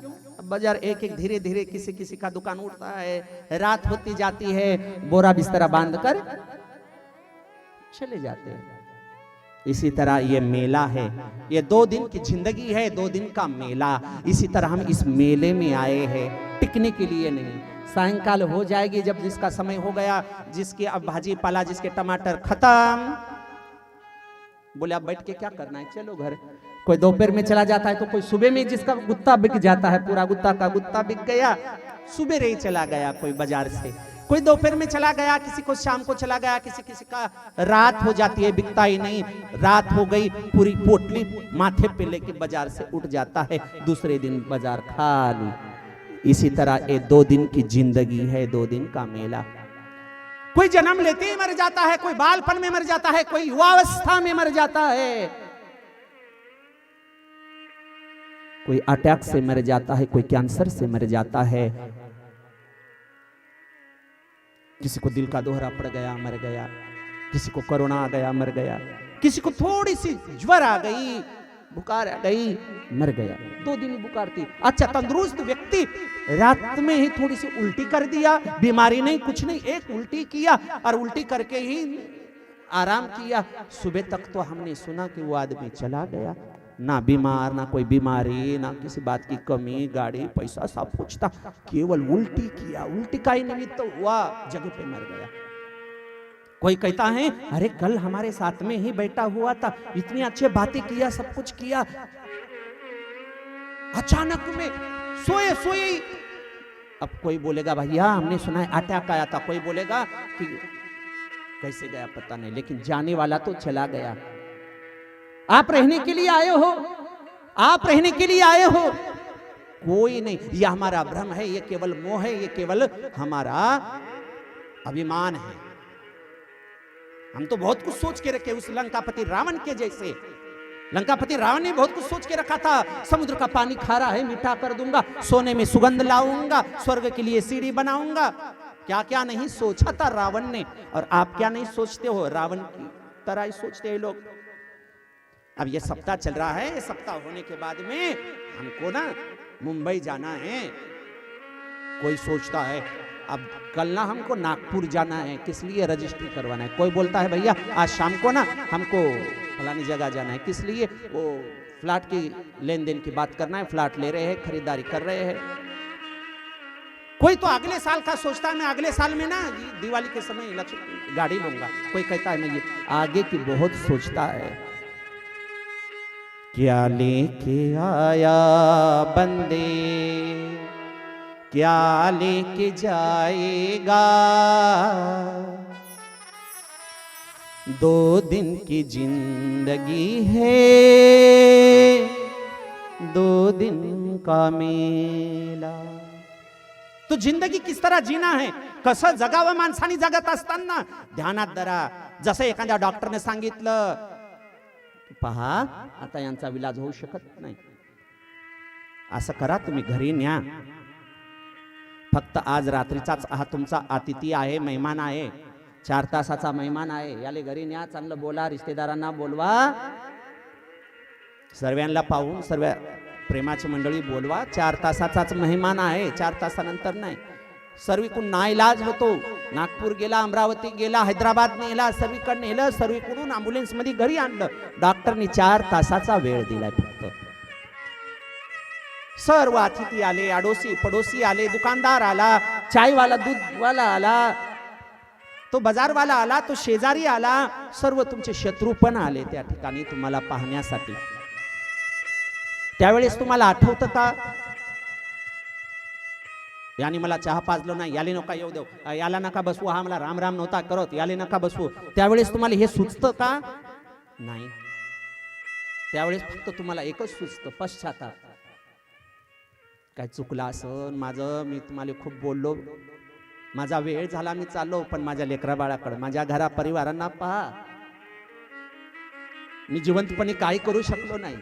बाजार एक एक धीरे धीरे किसी किसी का दुकान उठता है, रात होती जाती है, बोरा बिस्तरा बांधकर चले जाते हैं. इसी तरह ये मेला है, ये 2 दिन की जिंदगी है, 2 दिन का मेला. इसी तरह हम इस मेले में आए हैं, टिकने के लिए नहीं. सायंकाल हो जाएगी, जब जिसका समय हो गया, जिसके अब भाजी पाला, जिसके टमाटर खत्म, बोले अब बैठ के क्या करना है, चलो घर. कोई दोपहर में चला जाता है, तो कोई सुबह में, जिसका गुत्ता बिक जाता है, पूरा गुत्ता का गुत्ता बिक गया, सुबह ही चला गया कोई बाजार से. कोई दोपहर में चला गया, किसी को शाम को चला गया, किसी किसी का रात हो जाती है, बिकता ही नहीं. रात हो गई, पूरी पोटली माथे पे लेके बाजार से उठ जाता है, दूसरे दिन बाजार खाली. इसी तरह ये 2 दिन की जिंदगी है, 2 दिन का मेला. कोई जन्म लेते ही मर जाता है, कोई बालपन में मर जाता है, कोई युवावस्था में मर जाता है, कोई अटैक से मर जाता है, कोई कैंसर से मर जाता है, किसी को दिल का दोहरा पड़ गया, मर गया, किसी को कोरोना आ गया, मर गया, किसी को थोड़ी सी ज्वर आ गई, बुखार आ गई, मर गया. 2 दिन बुखार थी. अच्छा, तंदुरुस्त व्यक्ति रात में ही थोड़ी सी उल्टी कर दिया, बीमारी नहीं, कुछ नहीं, एक उल्टी किया और उल्टी करके ही आराम किया. सुबह तक तो हमने सुना कि वो आदमी चला गया, ना बीमार, ना कोई बीमारी, ना किसी बात की कमी, गाड़ी पैसा सब कुछ था, केवल उल्टी किया, उल्टी का ही निमित्त हुआ, जगह पे मर गया. कोई कहता है अरे कल हमारे साथ में ही बैठा हुआ था, इतनी अच्छी बातें किया, सब कुछ किया, अचानक में सोए सोए ही। अब कोई बोलेगा भैया हमने सुना है अटैक आया था, कोई बोलेगा कि कैसे गया पता नहीं, लेकिन जाने वाला तो चला गया। आप रहने के लिए आए हो, आप रहने के लिए आए हो, कोई नहीं। यह हमारा भ्रम है, यह केवल मोह है, यह केवल हमारा अभिमान है। हम तो बहुत कुछ सोच के रखे, उस लंकापति रावण के जैसे। लंकापति रावण ने बहुत कुछ सोच के रखा था, समुद्र का पानी खारा है मीठा कर दूंगा, सोने में सुगंध लाऊंगा, स्वर्ग के लिए सीढ़ी बनाऊंगा। क्या क्या नहीं सोचा था रावण ने। और आप क्या नहीं सोचते हो, रावण की तरह ही सोचते हैं लोग। अब ये सप्ताह चल रहा है, ये सप्ताह होने के बाद में हमको ना मुंबई जाना है। कोई सोचता है अब कल ना हमको नागपुर जाना है, किस लिए रजिस्ट्री करवाना है। कोई बोलता है भैया आज शाम को ना हमको फलानी जगह जाना है, किस लिए, वो फ्लैट की लेन देन की बात करना है, फ्लैट ले रहे हैं, खरीदारी कर रहे हैं। कोई तो अगले साल का सोचता है मैं अगले साल में ना दिवाली के समय गाड़ी लूंगा। कोई कहता है मैं ये आगे की बहुत सोचता है। क्या लेके आया बंदे, क्या लेके जाएगा, 2 दिन की जिंदगी है, 2 दिन का मेला। तो जिंदगी किस तरह जीना है, कसं जगावं माणसाने जगत असताना ध्यानात धरा। जसं एखाद्या डॉक्टरने सांगितलं पहा आता यांचा विलाज होऊ शकत नाही, असं करा तुम्ही घरी न्या, फक्त आज रात्रीचाच हा तुमचा अतिथी आहे, मेहमान आहे, 4 तासाचा मेहमान आहे, याले घरी न्या, चांगलं बोला, रिश्तेदारांना बोलवा, सर्वांना पाहून सर्व प्रेमाची मंडळी बोलवा, 4 तासाचाच मेहमान आहे, 4 तासानंतर नाही। सर्वीकडून नाईलाज होतो, नागपूर गेला, अमरावती गेला, हैदराबाद नेला, सर्वीकडे नेलं, सर्वीकडून ॲम्ब्युलन्स मध्ये घरी आणलं, डॉक्टरनी 4 तासाचा वेळ दिलाय फक्त। सर्व अतिथी आले, अडोसी पडोसी आले, दुकानदार आला, चायवाला दूधवाला आला, तो बाजारवाला आला, तो शेजारी आला, सर्व तुमचे शत्रू पण आले त्या ठिकाणी तुम्हाला पाहण्यासाठी। त्यावेळेस तुम्हाला आठवतं का याने मला चहा पाजलो नाही, याले नका येऊ देऊ, याला नका बसवू, हा मला राम राम नव्हता करत, याले नका बसवू। त्यावेळेस तुम्हाला हे सुचतं का? नाही। त्यावेळेस फक्त तुम्हाला एकच सुचतं, पश्चाताप। काय चुकलं असं माझं, मी तुम्हाला खूप बोललो, माझा वेळ झाला, मी चाललो, पण माझ्या लेकरा बाळाकडे, माझ्या घरा परिवारांना पहा, मी जिवंतपणे काही करू शकलो नाही।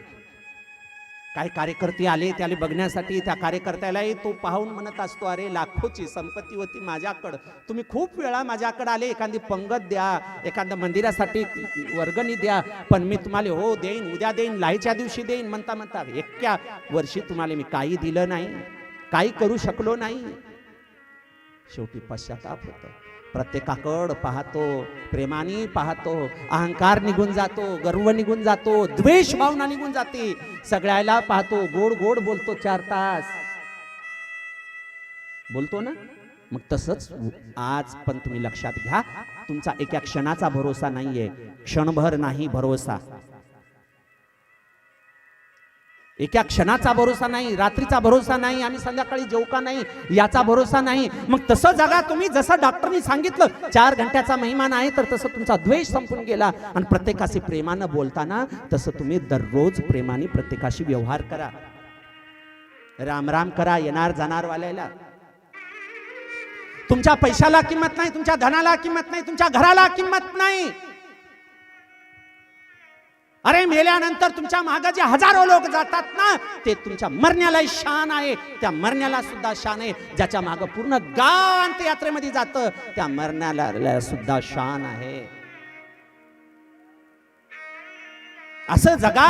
काही कार्यकर्ते आले त्याला बघण्यासाठी, त्या कार्यकर्त्यालाही तो पाहून म्हणत असतो अरे लाखोची संपत्ती होती माझ्याकडं, तुम्ही खूप वेळा माझ्याकडे आले, एखादी पंगत द्या, एखाद्या मंदिरासाठी वर्गणी द्या, पण मी तुम्हाला हो देईन, उद्या देईन, लाहीच्या दिवशी देईन म्हणता म्हणता 1 वर्षी तुम्हाला मी काही दिलं नाही, काही करू शकलो नाही। शेवटी पश्चाताप होतो, प्रत्येकाकडे पाहतो, प्रेमाने पाहतो, अहंकार निघून जातो, गर्व निघून जातो, द्वेष भावना निघून जाते, सगळ्याला पाहतो, गोड गोड बोलतो, 4 तास बोलतो ना। मग तसंच आज पण तुम्ही लक्षात घ्या, तुमचा एका क्षणाचा भरोसा नाहीये, क्षणभर नाही भरोसा, एका क्षणाचा भरोसा नाही, रात्रीचा भरोसा नाही, आम्ही संध्याकाळी जेवू का नाही याचा भरोसा नाही। मग तसं जगा तुम्ही, जसं डॉक्टरनी सांगितलं 4 घंट्याचा मेहमान आहे, तर तसं तुमचा द्वेष संपून गेला, आणि प्रत्येकाशी प्रेमानं बोलताना तसं तुम्ही दररोज प्रेमाने प्रत्येकाशी व्यवहार करा, राम राम करा येणार जाणार वाल्याला। तुमच्या पैशाला किंमत नाही, तुमच्या धनाला किंमत नाही, तुमच्या घराला किंमत नाही। अरे मेल्यानंतर तुमच्या मागे जे हजारो लोक जातात ना, ते तुमच्या मरण्याला शान आहे, त्या मरण्याला सुद्धा शान आहे। ज्याच्या मागे पूर्ण गाव अंत्ययात्रेमध्ये जातं त्या मरण्याला सुद्धा शान आहे। असं जगा,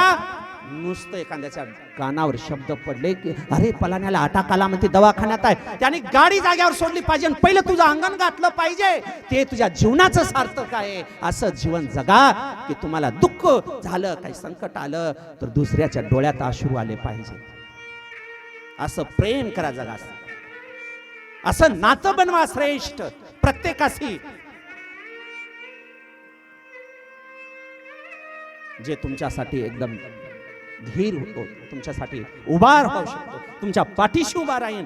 नुसतं एखाद्याच्या कानावर शब्द पडले की अरे पलाण्याला अटॅक आला म्हणते दवाखान्यात आहे, त्याने गाडी जाग्यावर सोडली पाहिजे, पहिलं तुझं अंगण गाठलं पाहिजे, ते तुझ्या जीवनाचं सार्थक आहे। असं जीवन जगा की तुम्हाला दुःख झालं, काही संकट आलं तर दुसऱ्याच्या डोळ्यात अश्रू आले पाहिजे। असं प्रेम करा जगा, असं नातं बनवा श्रेष्ठ प्रत्येकाशी, जे तुमच्यासाठी एकदम धीर होतो, तुमच्यासाठी उभा राहू शकतो, तुमच्या पाठीशी उभा राहीन.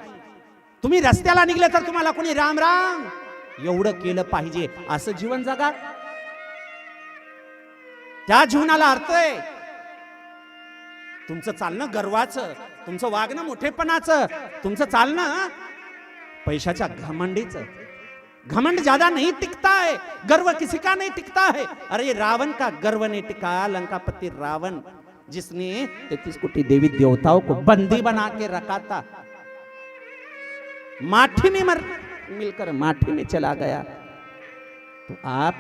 तुम्ही रस्त्याला निघले तर तुम्हाला कोणी राम राम एवढं केलं पाहिजे असं जीवन जगा. त्या जीवनाला अर्थ आहे. तुमचं चालणं गर्वाचं, तुमचं वागणं मोठेपणाचं, तुमचं चालणं पैशाच्या घमंडीचं. घमंड ज्यादा नहीं टिकता है, गर्व किसी का नहीं टिकता है. अरे रावण का गर्व नहीं टिका. लंकापति रावण जिसने 33 कोटि देवी देवताओं को बंदी बना के रखा था, माठी में मिलकर माठी में चला गया. तो आप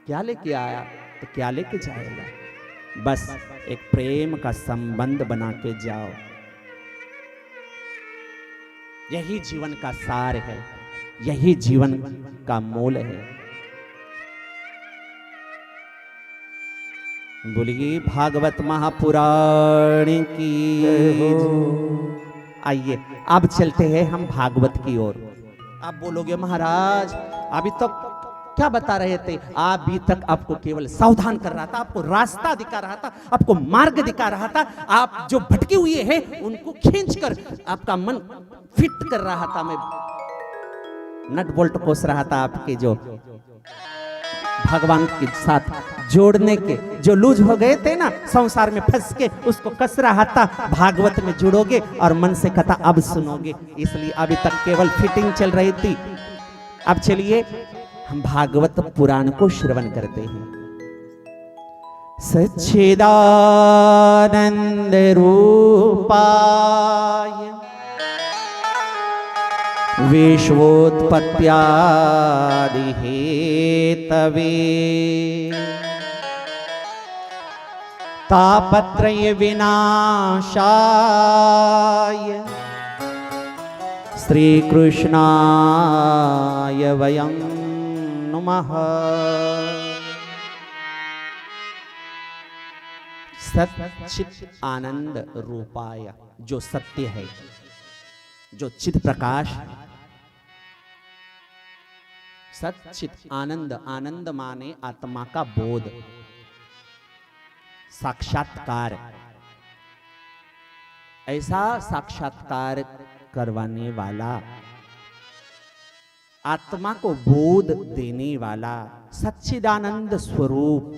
क्या लेके आया तो क्या लेके जाएगा. बस एक प्रेम का संबंध बना के जाओ. यही जीवन का सार है, यही जीवन का मोल है. बोलिए भागवत महापुराण की. आइए अब चलते हैं हम भागवत की ओर. आप बोलोगे महाराज अभी तक क्या बता रहे थे. अभी तक आपको केवल सावधान कर रहा था, आपको रास्ता दिखा रहा था, आपको मार्ग दिखा रहा था. आप जो भटके हुए हैं उनको खींचकर आपका मन फिट कर रहा था. मैं नट बोल्ट कोस रहा था आपके जो भगवान के साथ जोड़ने के, जो लूज हो गए थे ना संसार में फंस के, उसको कस रहा था. भागवत में जुड़ोगे और मन से कथा अब सुनोगे. इसलिए अभी तक केवल फिटिंग चल रही थी. अब चलिए हम भागवत पुराण को श्रवण करते हैं. सच्चिदानंद रूपाय विश्वोत्पत्त्यादि हेतवे तापत्रय विनाशाय श्री कृष्णाय वयं नमः. सच्चित आनंद रूपाय, जो सत्य है, जो चित प्रकाश. सच्चित आनंद, आनंद माने आत्मा का बोध, साक्षात्कार. ऐसा साक्षात्कार करवाने वाला, आत्मा को बोध देने वाला, सच्चिदानंद स्वरूप,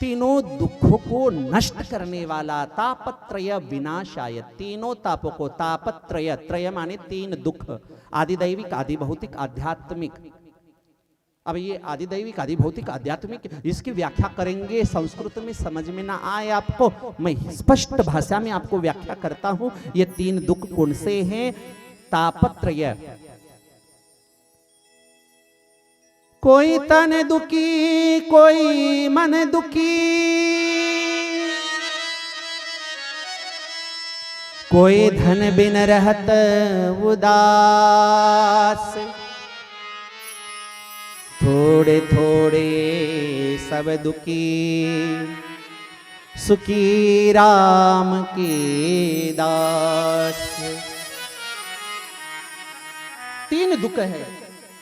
तीनों दुखों को नष्ट करने वाला, तापत्रय विनाशाय, तीनों तापों को, तापत्रय, त्रय माने तीन दुख, आदिदैविक, आदिभौतिक, आध्यात्मिक. अब ये आदिदैविक, आदिभौतिक, आध्यात्मिक, इसकी व्याख्या करेंगे. संस्कृत में समझ में ना आए आपको, मैं स्पष्ट भाषा में आपको व्याख्या करता हूं. ये तीन दुख कौन से हैं. तापत्रय, कोई तन दुखी, कोई मन दुखी, कोई धन बिन रहत उदास, थोड़े थोड़े सब दुखी, सुखी राम के दास. तीन दुख है.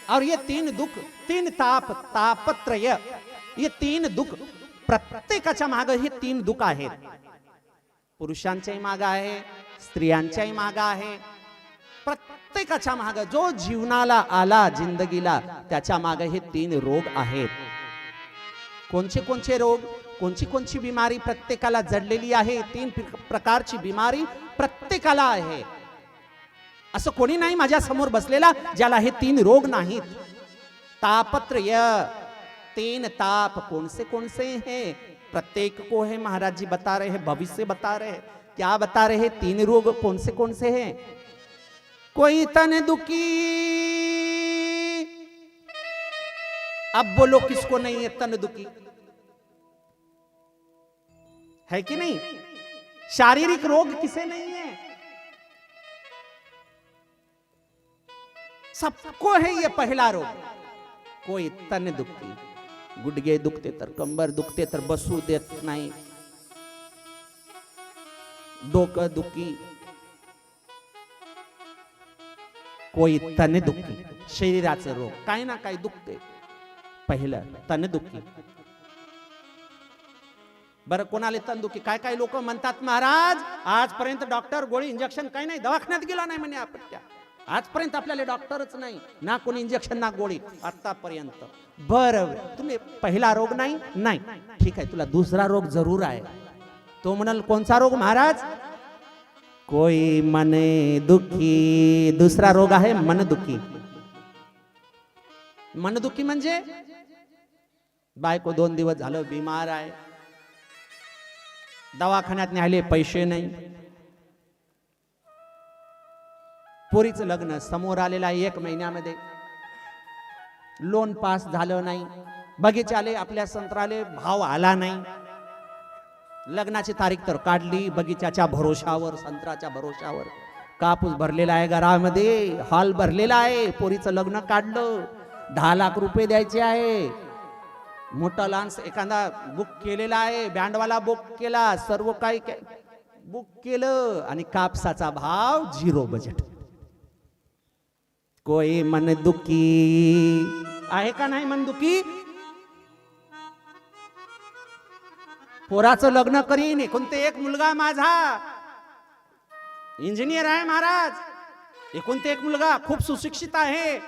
और ये तीन दुख, तीन ताप, तापत्रय, ये तीन दुख प्रत्येकाच्या मागे हे तीन दुख आहेत. पुरुषांच्याही मागे आहे, स्त्रियांच्याही मागे आहे. प्रत्येकाच्या मागे जो जीवनाला आला, जिंदगीला, त्याच्या मागे हे तीन रोग आहेत. कोणचे कोणचे रोग, कोणची कोणची बिमारी प्रत्येकाला जडलेली आहे. तीन प्रकारची बिमारी प्रत्येकाला आहे. असं कोणी नाही माझ्या समोर बसलेला ज्याला हे तीन रोग नाहीत. तापत्रय, तीन ताप कौन से हैं. प्रत्येक को है. महाराज जी बता रहे हैं, भविष्य बता रहे हैं. क्या बता रहे हैं. तीन रोग कौन से हैं. कोई तन दुखी. अब बोलो किसको नहीं है तन दुखी, है कि नहीं. शारीरिक रोग किसे नहीं है. सबको है ये पहला रोग. कोई तन दुखी, गुडघे दुखते तर, कंबर दुखते तर बसू देत नाही, डोकं दुखी. कोई तन दुखी, शरीराचे रोग, काही ना काही दुखते. पहिलं तन दुखी. बरं कोणाला तंदुखी काय काय लोक म्हणतात महाराज आजपर्यंत डॉक्टर गोळी इंजेक्शन काही नाही दवाखान्यात गेला नाही म्हणे आपण त्या आजपर्यंत आपल्याला डॉक्टरच नाही ना कोणी इंजेक्शन ना गोळी आतापर्यंत बरं तुम्ही पहिला रोग नाही नाही ठीक आहे तुला दुसरा रोग जरूर आहे तो म्हणाल कोणचा रोग महाराज कोई मन दुखी दुसरा रोग आहे मनदुखी मनदुखी म्हणजे बायको 2 दिवस झालं बिमार आहे दवाखान्यात न्यायले पैसे नाही पोरीचं लग्न समोर आलेलं आहे 1 महिन्यामध्ये लोन पास झालं नाही बगीचाले आपल्या संत्राले भाव आला नाही लग्नाची तारीख तर काढली बगीचाच्या भरोशावर संत्राच्या भरोशावर कापूस भरलेला आहे घरामध्ये हॉल भरलेला आहे पोरीचं लग्न काढलं 10 लाख रुपये द्यायचे आहे मोठा लान्स एखादा बुक केलेला आहे बँडवाला बुक केला सर्व काही बुक केलं आणि कापसाचा भाव 0 बजेट कोई मन दुखी आहे का नाही मन दुखी पोराचं लग्न करीन एकुलते एक मुलगा माझा इंजिनियर आहे महाराज एकुलते एक मुलगा खूप सुशिक्षित आहे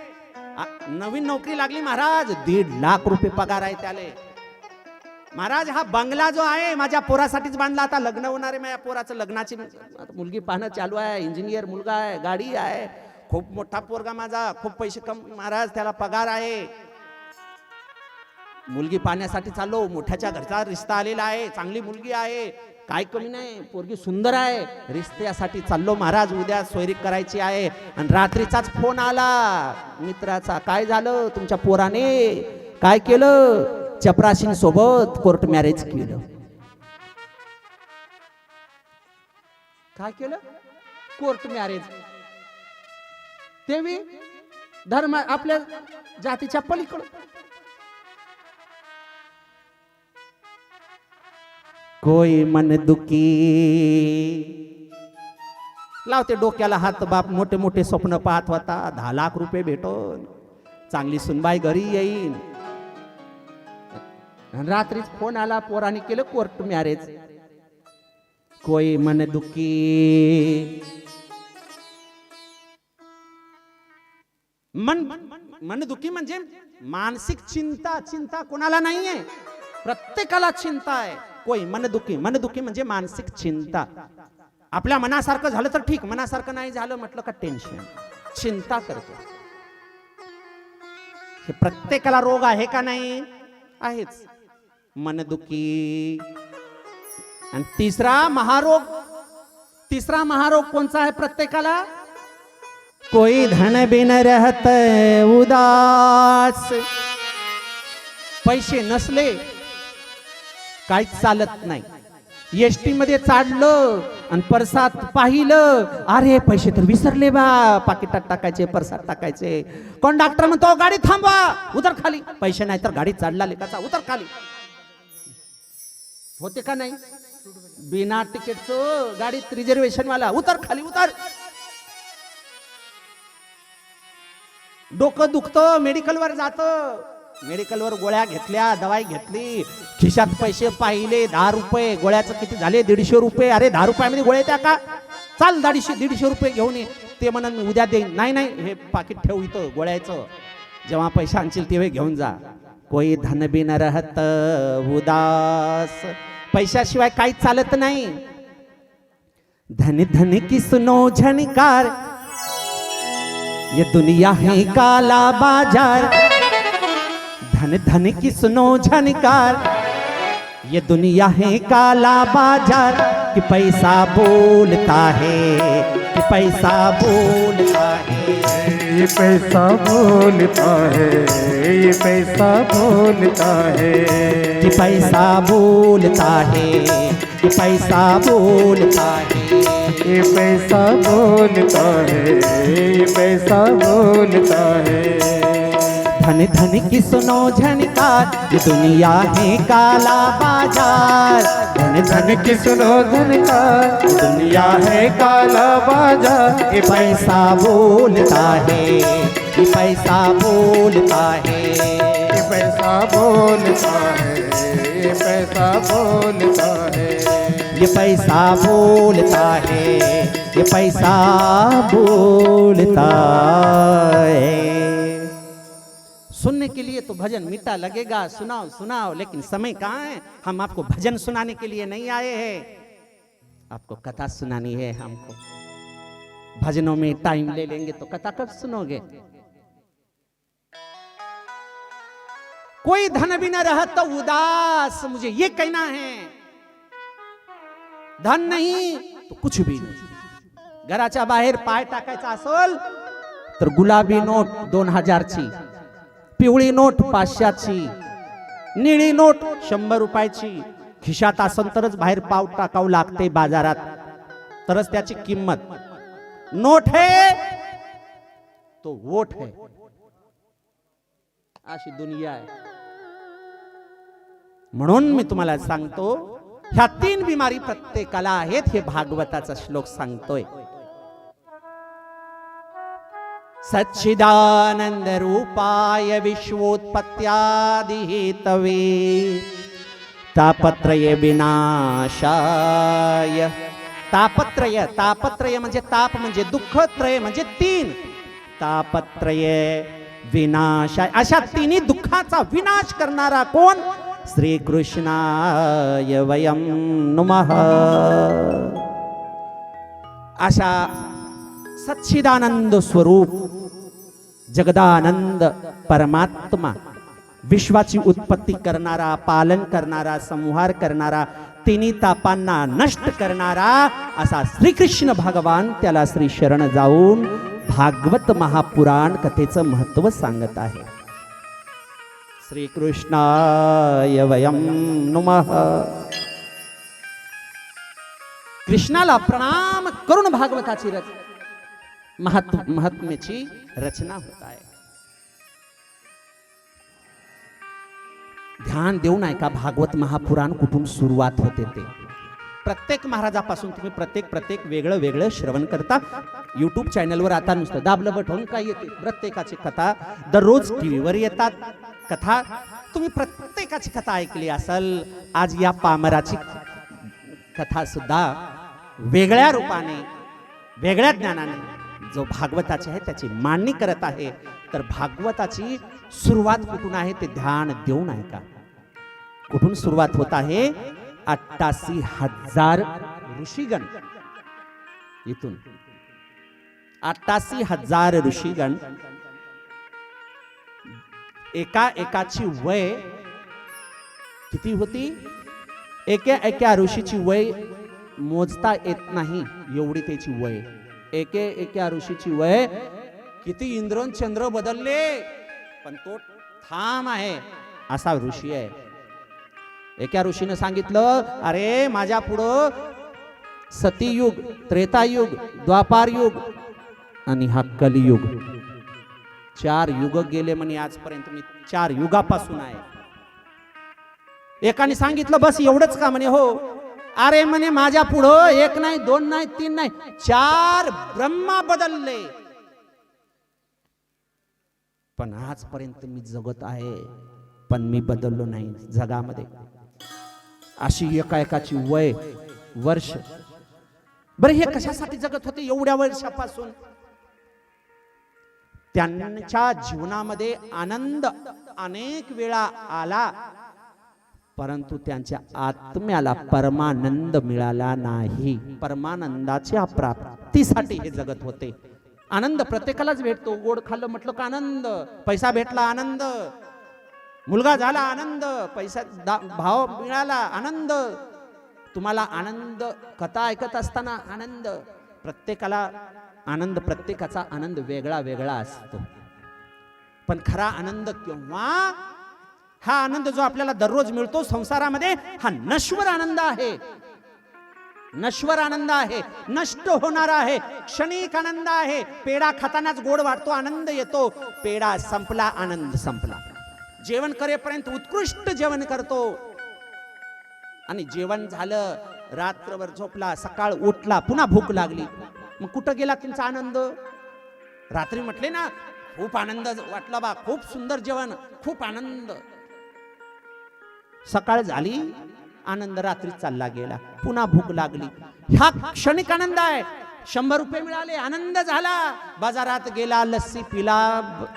नवीन नोकरी लागली महाराज 1.5 लाख रुपये पगार आहे त्याले महाराज हा बंगला जो आहे माझ्या पोरासाठीच बांधला आता लग्न होणार आहे माझ्या पोराचं लग्नाची मुलगी पाहणं चालू आहे इंजिनियर मुलगा आहे गाडी आहे खूप मोठा पोरगा माझा खूप पैसे कम महाराज त्याला पगार आहे मुलगी पाहण्यासाठी चाललो मोठ्याच्या घरचा रिश्ता आलेला आहे चांगली मुलगी आहे काय कमी नाही पोरगी सुंदर आहे रिश्त्यासाठी चाललो महाराज उद्या सोयरी करायची आहे आणि रात्रीचाच फोन आला मित्राचा काय झालं तुमच्या पोराने काय केलं चपराशींसोबत कोर्ट मॅरेज केलं काय केलं कोर्ट मॅरेज तेवी धर्म आपल्या जातीच्या पलीकडे कोई मन दुखी लावते डोक्याला हात बाप मोठे मोठे स्वप्न पाहत होता 10 लाख रुपये भेटून चांगली सुनबाई घरी येईन रात्रीच फोन आला पोराने केलं कोर्ट मॅरेज कोई मन दुखी मन दुखी म्हणजे मानसिक चिंता कोणाला नाहीये प्रत्येकाला चिंता आहे कोई मनदुखी म्हणजे मानसिक चिंता आपल्या मनासारखं झालं तर ठीक मनासारखं नाही झालं म्हटलं का टेन्शन चिंता करतो हे प्रत्येकाला रोग आहे का नाही आहेच मनदुखी आणि तिसरा महारोग कोणता आहे प्रत्येकाला कोई धन बिन रहत उदास पैसे नसले काहीच चालत नाही एसटी मध्ये चाललं आणि परसात पाहिलं अरे पैसे तर विसरले बा पाकिटात टाकायचे परसात टाकायचे कंडक्टर म्हणतो गाडी थांबवा उतर खाली पैसे नाही तर गाडी चालला लेकाचा उतर खाली होते का नाही बिना तिकीटचं गाडीत रिझर्वेशन वाला उतर खाली उतर डोकं दुखतं मेडिकलवर जातं मेडिकलवर गोळ्या घेतल्या दवाई घेतली खिशात पैसे पाहिले 10 रुपये गोळ्याचं किती झाले 150 रुपये अरे 10 रुपयामध्ये गोळ्या त्या का चाल 150 रुपये घेऊन ये ते म्हणून मी उद्या देईन नाही हे पाकिट ठेव इथं गोळ्याचं जेव्हा पैसे आणशील तेव्हा घेऊन जा कोई धन बिन रहत उदास पैशाशिवाय काहीच चालत नाही धन धन की सुनो झनकार ये दुनिया है काला बाजार धन धन की सुनो झनकार ये दुनिया है काला बाजार कि पैसा बोलता है कि पैसा बोलता है ये पैसा बोलता है ये पैसा बोलता है कि पैसा बोलता है कि पैसा बोलता है ये पैसा बोलता है ये पैसा बोलता है धन धन की सुनो झनकार ये दुनिया है काला बाजार धन धन की सुनो झनकार ये दुनिया है काला बाजार ये पैसा बोलता है ये पैसा बोलता है ये पैसा बोलता है ये पैसा बोलता है, ये पैसा बोलता है, ये पैसा बोलता है। सुनने के लिए तो भजन मीठा लगेगा, सुनाओ सुनाओ, लेकिन समय कहाँ है। हम आपको भजन सुनाने के लिए नहीं आए हैं, आपको कथा सुनानी है हमको। भजनों में टाइम ले लेंगे तो कथा कब सुनोगे। कोई धन भी न रहा तो उदास, मुझे ये कहना है। धन नहीं तो कुछ भी नाही। घराच्या बाहेर पाय टाकायचा असेल तर गुलाबी नोट 2000ची, पिवळी नोट 500ची, निळी नोट 100 रुपयाची खिशात असेल तरच बाहेर पाव टाकावं लागते बाजारात, तरच त्याची किंमत। नोट है तो वोट है, अशी दुनिया आहे। म्हणून मी तुम्हाला सांगतो, ह्या 3 बिमारी प्रत्येकाला आहेत, हे भागवताचा श्लोक सांगतोय। सच्चिदानंद रूपाय विश्वोत्पत्त्यादि हेतवे तापत्रय विनाशाय। तापत्रय, तापत्रय म्हणजे ताप म्हणजे दुःख, त्रय म्हणजे 3, तापत्रय विनाशाय, अशा 3 दुःखाचा विनाश करणारा कोण? श्री कृष्णाय वयं नमः। अशा सच्चिदानंद स्वरूप जगदानंद परमात्मा, विश्वाची उत्पत्ती करणारा, पालन करणारा, संहार करणारा, 3 तापांना नष्ट करणारा असा श्रीकृष्ण भगवान, त्याला श्री शरण जाऊन भागवत महापुराण कथेचं महत्व सांगत आहे। श्री कृष्णाय वयं नमः। कृष्णाला प्रणाम करून भागवताची महात्म्याची रचना होत आहे। ध्यान देऊन ऐका, भागवत महापुराण कुठून सुरुवात होते ते। प्रत्येक महाराजापासून तुम्ही प्रत्येक वेगळं वेगळं श्रवण करता। यूट्यूब चॅनलवर आता नुसतं दाबलं बटन काय येते, प्रत्येकाची कथा दररोज टीव्हीवर येतात कथा, तुम्ही प्रत्येकाची कथा ऐकली असेल। आज या पामराची कथा सुद्धा वेगळ्या रूपाने, वेगळ्या ज्ञानाने जो भागवताची आहे त्याची मांडणी करत आहे। तर भागवताची सुरुवात कुठून आहे ते ध्यान देऊन ऐका। कुठून सुरुवात होत आहे? 88,000 ऋषीगण, इथून 88,000 ऋषीगण, एकाची वय किती होती? एका ऋषीची वय मोजता येत नाही, एवढी त्याची वय। एका ऋषीची वय किती इंद्रन चंद्र बदलले, पण तो ठाम आहे असा ऋषी आहे। एका ऋषीने सांगितलं, अरे माझ्या पुढं सतीयुग, त्रेतायुग, द्वापारयुग आणि हा कलियुग, 4 युग गेले म्हणे, आजपर्यंत मी 4 युगापासून आहे। एकाने सांगितलं बस एवढंच का म्हणे, हो। अरे म्हणे माझ्या पुढं 1 नाही, 2 नाही, 3 नाही, 4 ब्रह्मा बदलले, पण आजपर्यंत मी जगत आहे, पण मी बदललो नाही जगामध्ये। अशी एकाची वय, वर्ष। बरं हे कशासाठी जगत होते एवढ्या वर्षापासून? त्यांच्या जीवनामध्ये आनंद अनेक वेळा आला, परंतु त्यांच्या आत्म्याला परमानंद मिळाला नाही। परमानंदाच्या प्राप्तीसाठी हे जगत होते। आनंद प्रत्येकालाच भेटतो, गोड खाल्लं म्हटलं का आनंद, पैसा भेटला आनंद, मुलगा झाला आनंद, पैसा भाव मिळाला आनंद, तुम्हाला आनंद, कथा ऐकत असताना आनंद, प्रत्येकाला आनंद, प्रत्येकाचा आनंद वेगळा वेगळा असतो। पण खरा आनंद केव्हा? हा आनंद जो आपल्याला दररोज मिळतो संसारामध्ये, हा नश्वर आनंद आहे, नश्वर आनंद आहे, नष्ट होणारा आहे, क्षणिक आनंद आहे। पेढा खातानाच गोड वाटतो, आनंद येतो, पेढा संपला, आनंद संपला। जेवण करेपर्यंत उत्कृष्ट जेवण करतो, आणि जेवण झालं, रात्रभर झोपला, सकाळ उठला, पुन्हा भूक लागली, मग कुठं गेला तुमचा आनंद? रात्री म्हटले ना खूप आनंद वाटला बा, खूप सुंदर जेवण, खूप आनंद, सकाळ झाली, आनंद रात्री चालला गेला, पुन्हा भूक लागली. ह्या क्षणिक आनंद आहे. 100 रुपये मिळाले, आनंद झाला. बाजारात गेला, लस्सी पिला,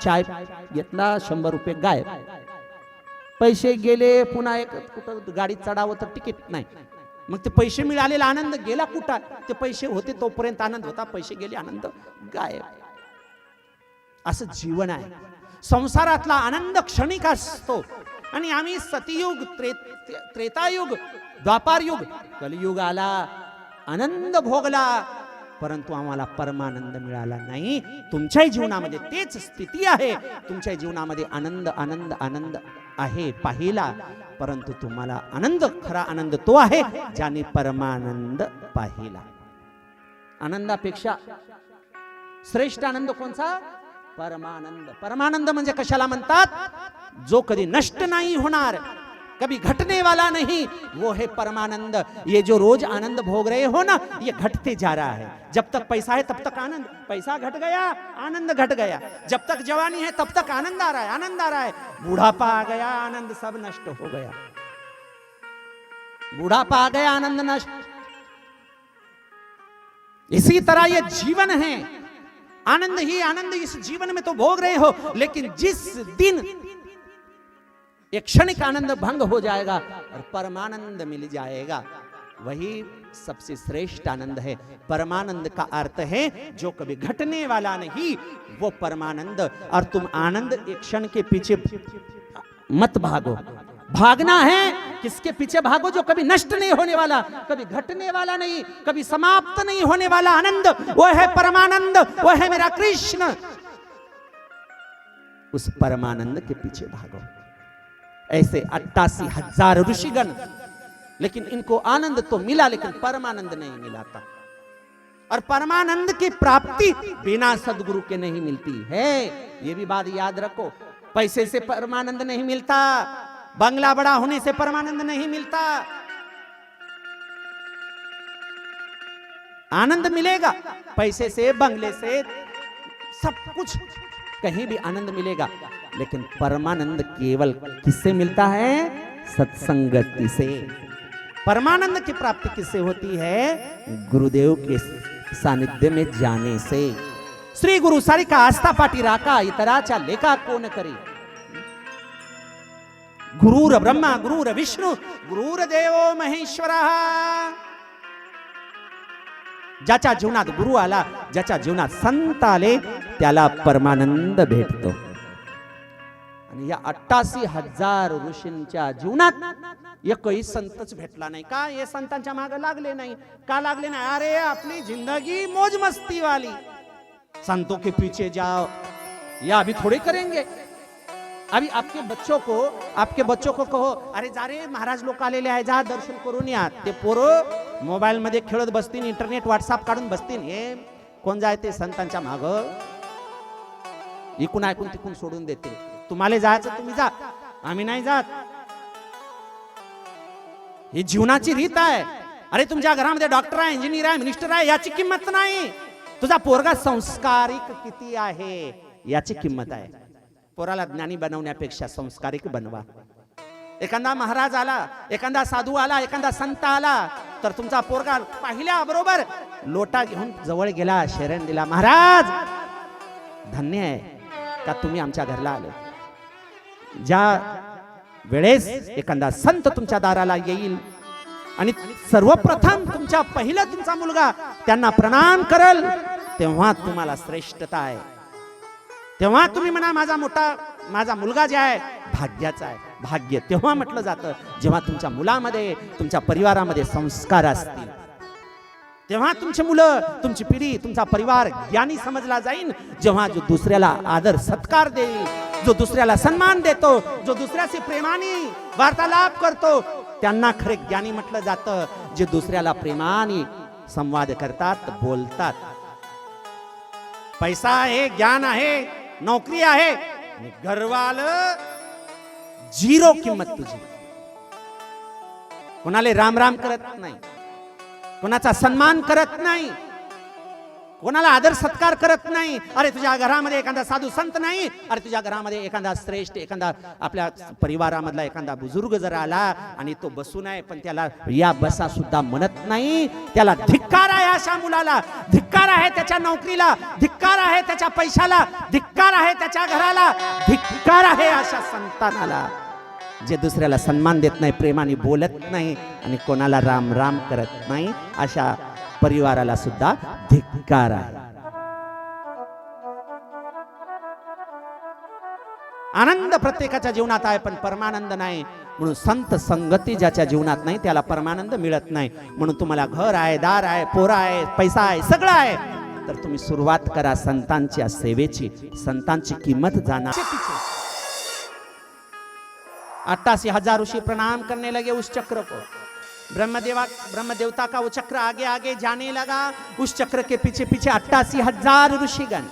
चाय घेतला, 100 रुपये गायब. पैसे गेले, पुन्हा एक कुठं गाडीत चढावं तर तिकीट नाही. मग ते पैसे मिळालेला आनंद गेला कुठं? ते पैसे होते तोपर्यंत आनंद होता, पैसे गेले आनंद गायब. असं जीवन आहे. संसारातला आनंद क्षणिक असतो. आणि आम्ही सतयुग, त्रेतायुग, द्वापारयुग, कलियुग आला, आनंद भोगला, परंतु आम्हाला परमानंद मिळाला नाही. तुमच्याही जीवनामध्ये तेच स्थिती आहे. तुमच्या जीवनामध्ये आनंद आनंद आनंद आहे पाहिला, परंतु तुम्हाला आनंद, खरा आनंद तो आहे ज्याने परमानंद पाहिला. आनंदापेक्षा श्रेष्ठ आनंद कोणचा? परमानंद. परमानंद म्हणजे कशाला म्हणतात? जो कधी नष्ट नहीं होणार, कभी घटने वाला नहीं, वो है परमानंद. ये जो रोज आनंद भोग रहे हो ना, ये घटते जा रहा है. जब तक पैसा है तब तक आनंद, पैसा घट गया आनंद घट गया. जब तक जवानी है तब तक आनंद आ रहा है, आनंद आ रहा है. बूढ़ापा आ गया, आनंद सब नष्ट हो गया. बूढ़ापा आ गया, आनंद नष्ट. इसी तरह ये जीवन है. आनंद ही आनंद इस जीवन में तो भोग रहे हो, लेकिन जिस दिन एक क्षणिक आनंद भंग हो जाएगा और परमानंद मिल जाएगा, वही सबसे श्रेष्ठ आनंद है. परमानंद का अर्थ है जो कभी घटने वाला नहीं, वो परमानंद. और तुम आनंद एक क्षण के पीछे मत भागो. भागना है किसके पीछे भागो? जो कभी नष्ट नहीं होने वाला, कभी घटने वाला नहीं, कभी समाप्त नहीं होने वाला आनंद, वो है परमानंद, वो है मेरा कृष्ण. उस परमानंद के पीछे भागो. ऐसे 88,000 ऋषिगण, लेकिन इनको आनंद तो मिला, लेकिन परमानंद नहीं मिला था. और परमानंद की प्राप्ति बिना सदगुरु के नहीं मिलती है. ये भी बात याद रखो. पैसे से परमानंद नहीं मिलता, बंगला बड़ा होने से परमानंद नहीं मिलता. आनंद मिलेगा पैसे से, बंगले से, सब कुछ कहीं भी आनंद मिलेगा, लेकिन परमानंद केवल किससे मिलता है? सत्संगति से. परमानंद की प्राप्ति किससे होती है? गुरुदेव के सानिध्य में जाने से. श्री गुरु सारिका आस्था पाटी राका, इतराचा लेखा कोण करे. गुरुर ब्रह्मा, गुरुर विष्णू, गुरुर देवो महेश्वरः. ज्याच्या जीवनात गुरु आला, ज्याच्या जीवनात संत आले, त्याला परमानंद भेटतो. आणि या 88,000 ऋषींच्या जीवनात एकही संतच भेटला नाही. का? हे संतांच्या मागे लागले नाही. का लागले नाही? अरे आपली जिंदगी मौज मस्ती वाली. संतों के पीछे जाओ, या अभी थोड़े करेंगे. अभी आपके बच्चों को कहो, अरे जा रे महाराज लोक आलेले आहे, जा दर्शन करून या. ते पोरं मोबाईल मध्ये खेळत बसतील, इंटरनेट व्हॉट्सअप काढून बसतील. हे कोण जायते संतांच्या माग? इकून ऐकून तिकून सोडून देते. तुम्हाला जायचं तुम्ही जा, आम्ही नाही जात. ही जीवनाची रीत आहे. अरे तुमच्या घरामध्ये डॉक्टर आहे, इंजिनियर आहे, मिनिस्टर आहे, याची किंमत नाही. तुझा पोरगा संस्कारिक किती आहे याची किंमत आहे. पोराला ज्ञानी बनवण्यापेक्षा संस्कारिक बनवा. एखादा महाराज आला, एखादा साधू आला, एखादा संत आला, तर तुमचा पोरगा पाहिल्या बरोबर लोटा घेऊन जवळ गेला, शरण दिला. महाराज धन्य आहे का तुम्ही आमच्या घरला आले. ज्या वेळेस एखादा संत तुमच्या दाराला येईल आणि सर्वप्रथम तुमचा मुलगा त्यांना प्रणाम करल, तेव्हा तुम्हाला श्रेष्ठता आहे. तेव्हा तुम्ही म्हणा माझा मुलगा जे आहे भाग्याचा आहे. भाग्य तेव्हा म्हटलं जातं जेव्हा तुमच्या मुलामध्ये, तुमच्या परिवारामध्ये संस्कार असतील. तेव्हा तुमची मुलं, तुमची पिढी, तुमचा परिवार ज्ञानी समजला जाईल. जेव्हा जो दुसऱ्याला आदर सत्कार देईल, जो दुसऱ्याला सन्मान देतो, जो दुसऱ्याशी प्रेमाने वार्तालाप करतो, त्यांना खरे ज्ञानी म्हटलं जातं. जे दुसऱ्याला प्रेमाने संवाद करतात, बोलतात. पैसा आहे, ज्ञान आहे, नोकरी आहे, घरवाल झिरो किंमत तुझी. कोणाला राम राम करत नाही, कोणाचा सन्मान करत नाही, कोणाला आदर सत्कार करत नाही. अरे तुझ्या घरामध्ये एखादा साधू संत नाही, अरे तुझ्या घरामध्ये एखादा श्रेष्ठ, एखादा आपल्या परिवारामधला एखादा बुजुर्ग जर आला आणि तो बसून आहे पण त्याला या बसा सुद्धा म्हणत नाही, त्याला धिक्कार आहे अशा मुलाला, धिक्कार आहे त्याच्या नोकरीला, धिक्कार आहे त्याच्या पैशाला, धिक्कार आहे त्याच्या घराला, धिक्कार आहे अशा संतानाला जे दुसऱ्याला सन्मान देत नाही, प्रेमाने बोलत नाही आणि कोणाला राम राम करत नाही. अशा परिवाराला सुद्धा धिक्कार आहे. आनंद प्रत्येकाच्या जीवनात आहे पण परमानंद नाही. म्हणून संत संगती ज्याच्या जीवनात नाही त्याला परमानंद मिळत नाही. म्हणून तुम्हाला घर आहे, दार आहे, पोरा आहे, पैसा आहे, सगळं आहे, तर तुम्ही सुरुवात करा संतांच्या सेवेची. संतांची किंमत जाना. 88,000 ऋषि प्रणाम करने लगे उस चक्र को. ब्रह्मदेवता का वो चक्र आगे आगे जाने लगा. उस चक्र के पीछे पीछे 88,000 ऋषिगण.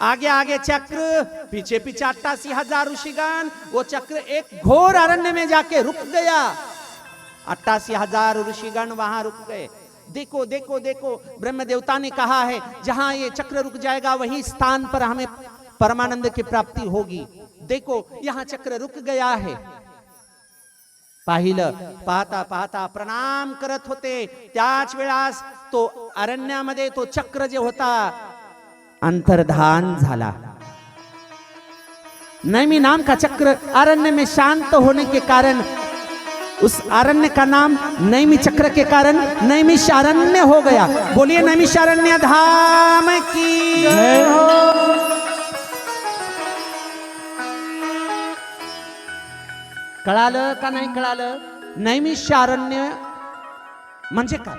आगे आगे चक्र, पीछे पीछे 88,000 ऋषिगण. वो चक्र एक घोर अरण्य में जाके रुक गया. 88,000 ऋषिगण वहां रुक गए. देखो देखो देखो, ब्रह्मदेवता ने कहा है जहां ये चक्र रुक जाएगा वही स्थान पर हमें परमानंद की प्राप्ति होगी. देखो यहां चक्र रुक गया है. पाहिलं, पाहता पाहता प्रणाम करत होते. त्याच वेळास तो अरण्यामध्ये तो चक्र जे होता अंतर्धान झाला. नैमी नाम का चक्र अरण्य में शांत होने के कारण उस अरण्य का नाम नैमी चक्र के कारण नैमिषारण्य हो गया. बोलिए नैमिषारण्य धाम की जय हो. कळालं का नाही कळालं? नैमिषारण्य म्हणजे काय?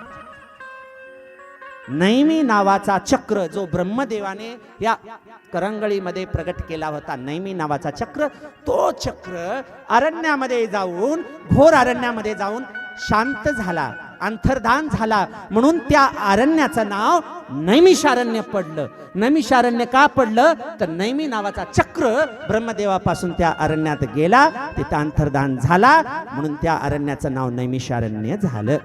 नैमी नावाचा चक्र जो ब्रह्मदेवाने या करंगळीमध्ये प्रगट केला होता, नैमी नावाचा चक्र, तो चक्र अरण्यामध्ये जाऊन, घोर अरण्यामध्ये जाऊन शांत झाला, अंतर्धान झाला. म्हणून त्या अरण्याचं नाव नैमिषारण्य पडलं. नैमिषारण्य का पडलं तर नैमी नावाचा चक्र ब्रह्मदेवापासून त्या अरण्यात गेला, तिथं अंतर्धान झाला, म्हणून त्या अरण्याचं नाव नैमिषारण्य झालं.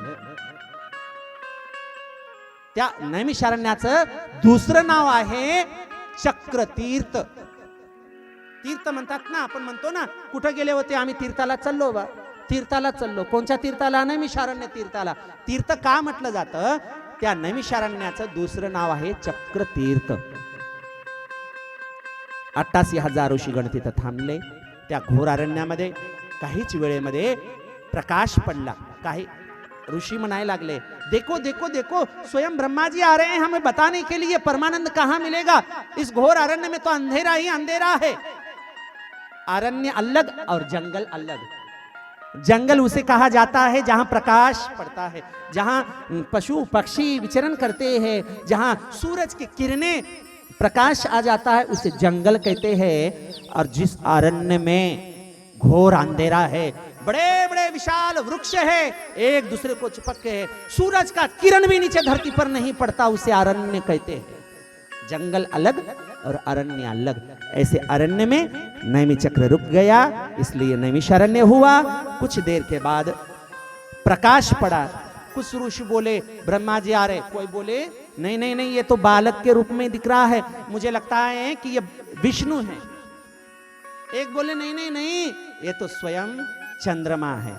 त्या नैमिषारण्याचं दुसरं नाव आहे चक्रतीर्थ. तीर्थ म्हणतात ना, आपण म्हणतो ना, कुठं गेले होते आम्ही? तीर्थाला चाललो बा, तीर्थाला चाललो. कोणत्या तीर्थाला? नैमिषारण्य तीर्थाला. तीर्थ का म्हटलं जातं? त्या नैमिषारण्याचं दुसरं नाव आहे चक्रतीर्थ. 88,000 ऋषीगण तिथं थांबले. त्या घोर अरण्यामध्ये काहीच वेळेमध्ये प्रकाश पडला. काही ऋषी म्हणायला लागले, देखो देखो देखो, स्वयं ब्रह्मा जी आ रहे हैं हमें बताने के लिए परमानंद कहां मिलेगा. इस घोर अरण्य में तो अंधेरा ही अंधेरा है. अरण्य अलग और जंगल अलग. जंगल उसे कहा जाता है जहां प्रकाश पड़ता है, जहां पशु पक्षी विचरण करते हैं, जहां सूरज की किरणें प्रकाश आ जाता है, उसे जंगल कहते हैं. और जिस अरण्य में घोर अंधेरा है, बड़े बड़े विशाल वृक्ष है, एक दूसरे को चिपक के है, सूरज का किरण भी नीचे धरती पर नहीं पड़ता, उसे अरण्य कहते हैं. जंगल अलग और अरण्य अलग. ऐसे अरण्य में नैमी चक्र रुक गया, इसलिए नैमिषारण्य हुआ. कुछ देर के बाद प्रकाश पड़ा. कुछ ऋषि बोले ब्रह्मा जी आ रहे, कोई बोले नहीं नहीं नहीं, ये तो बालक के रूप में दिख रहा है, मुझे लगता है कि ये विष्णु है. एक बोले नहीं नहीं नहीं, ये तो स्वयं चंद्रमा है.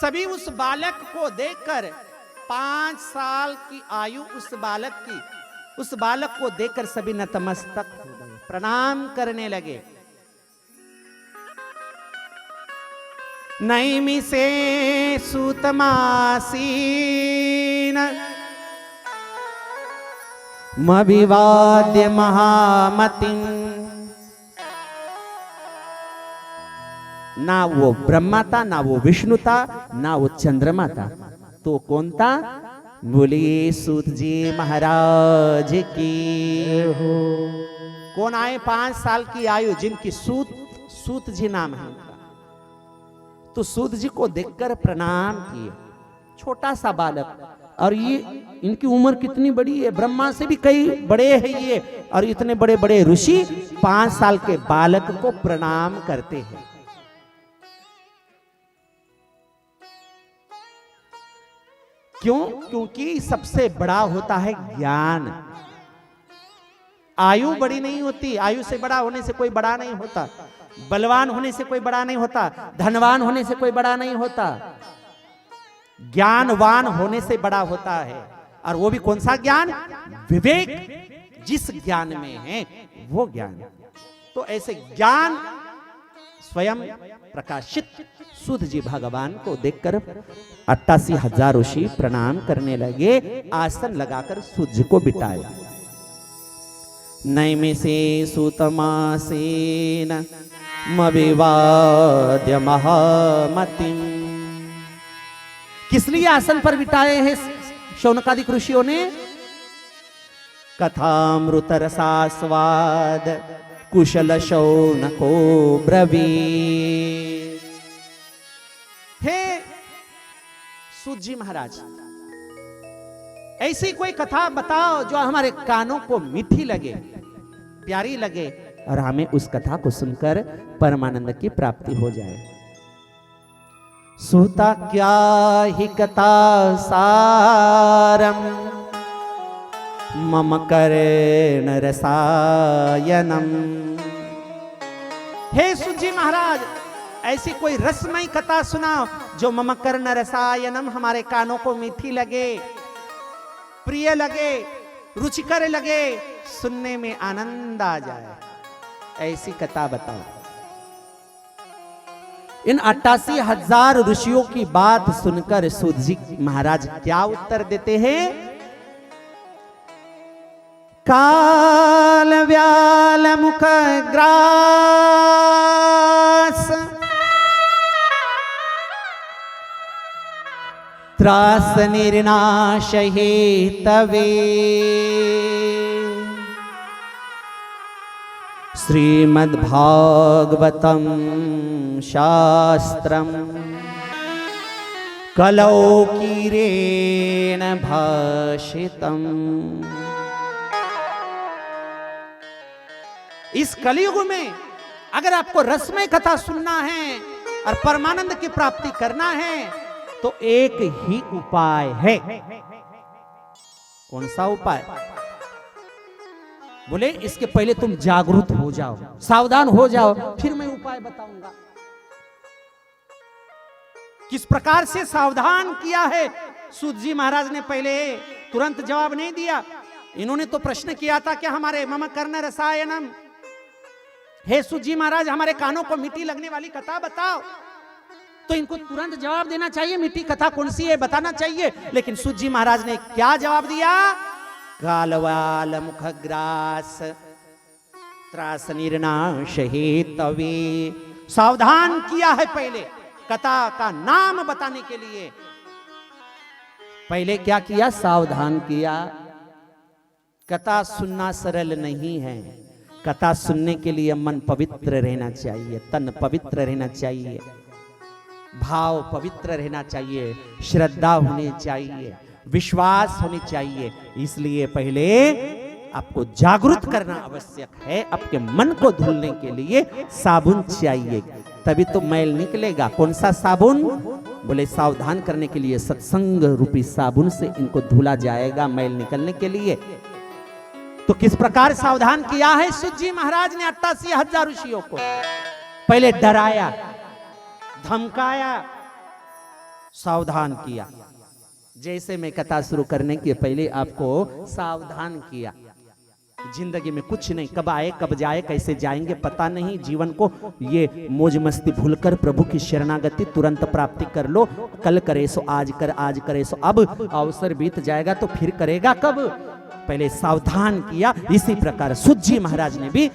सभी उस बालक को देखकर, 5 साल की आयु उस बालक की, उस बालक को देखकर सभी नतमस्तक हो गए, प्रणाम करने लगे. नैमी से सूतमासीन मविवाद्य महामतिं. ना वो ब्रह्मा था, ना वो विष्णु था, ना वो चंद्रमा था. तो कौन था? बोलिए सूत जी महाराज की हो. कौन आए? 5 साल की आयु जिनकी सूत जी नाम है उनका. तो सूत जी को देखकर प्रणाम किए. छोटा सा बालक, और ये इनकी उम्र कितनी बड़ी है, ब्रह्मा से भी कई बड़े हैं ये, और इतने बड़े बड़े ऋषि 5 साल के बालक को प्रणाम करते हैं. क्यों? क्योंकि सबसे बड़ा होता है ज्ञान। आयु बड़ी नहीं होती, आयु से बड़ा होने से कोई बड़ा नहीं होता, बलवान होने से कोई बड़ा नहीं होता, धनवान होने से कोई बड़ा नहीं होता, ज्ञानवान होने से बड़ा होता है। और वो भी कौन सा ज्ञान? विवेक जिस ज्ञान में है वो ज्ञान। तो ऐसे ज्ञान स्वयं प्रकाशित सूत जी भगवान को देखकर 88,000 ऋषि प्रणाम करने लगे, आसन लगाकर सूत जी को बिठाया। नैमिषे सूतमासेन मविवाद्य महामतिम। किस लिए आसन पर बिठाए हैं शौनकादिक ऋषियों ने? कथामृत रसास्वाद कुशल शौनको ब्रवीत। हे सूत जी महाराज, ऐसी कोई कथा बताओ जो हमारे कानों को मीठी लगे, प्यारी लगे, और हमें उस कथा को सुनकर परमानंद की प्राप्ति हो जाए। सूता क्या ही कथा सारम मम कर्ण रसायनम। हे सूत जी महाराज, ऐसी कोई रसमयी कथा सुनाओ जो मम कर्ण रसायनम, हमारे कानों को मीठी लगे, प्रिय लगे, रुचिकर लगे, सुनने में आनंद आ जाए। ऐसी कथा बताओ। इन 88,000 ऋषियों की बात सुनकर सूत जी महाराज क्या उत्तर देते हैं? काल व्याल मुख ग्रास त्रास निर्नाश हेतवे श्रीमद्भागवतम शास्त्रम कलौकीरेण भाषितम। इस कलयुग में अगर आपको रसमय कथा सुनना है और परमानंद की प्राप्ति करना है तो एक ही उपाय है। कौन सा उपाय? बोले इसके पहले तुम जागरूक हो जाओ, सावधान हो जाओ, फिर मैं उपाय बताऊंगा। किस प्रकार से सावधान किया है सूत जी महाराज ने? पहले तुरंत जवाब नहीं दिया। इन्होंने तो प्रश्न किया था कि हमारे मम कर्ण रसायनम, हे सूत जी महाराज हमारे कानों को मीठी लगने वाली कथा बताओ। तो इनको तुरंत जवाब देना चाहिए, मीठी कथा कौन सी है बताना चाहिए। लेकिन सूत जी महाराज ने क्या जवाब दिया? कालवाल मुखग्रास त्रास निर्नाश हेतवे। सावधान किया है पहले कथा का नाम बताने के लिए। पहले क्या किया? सावधान किया। कथा सुनना सरल नहीं है। कथा सुनने के लिए मन पवित्र रहना चाहिए, तन पवित्र रहना चाहिए, भाव पवित्र रहना चाहिए, श्रद्धा होनी चाहिए, विश्वास होनी चाहिए। इसलिए पहले आपको जागरूक करना आवश्यक है। आपके मन को धुलने के लिए साबुन चाहिए, तभी तो मैल निकलेगा। कौन सा साबुन? बोले सावधान करने के लिए सत्संग रूपी साबुन से इनको धुला जाएगा मैल निकलने के लिए। तो किस प्रकार सावधान किया है सूत जी महाराज ने 88,000 ऋषियों को? पहले डराया, धमकाया, सावधान किया। जैसे मैं कथा शुरू करने के पहले आपको सावधान किया। जिंदगी में कुछ नहीं, कब आए कब जाए, कैसे जाएंगे पता नहीं। जीवन को ये मौज मस्ती भूलकर प्रभु की शरणागति तुरंत प्राप्ति कर लो। कल करे सो आज कर, आज करे सो अब। अवसर बीत जाएगा तो फिर करेगा कब? पहले सावधान किया। इसी प्रकार सूत जी महाराज ने भी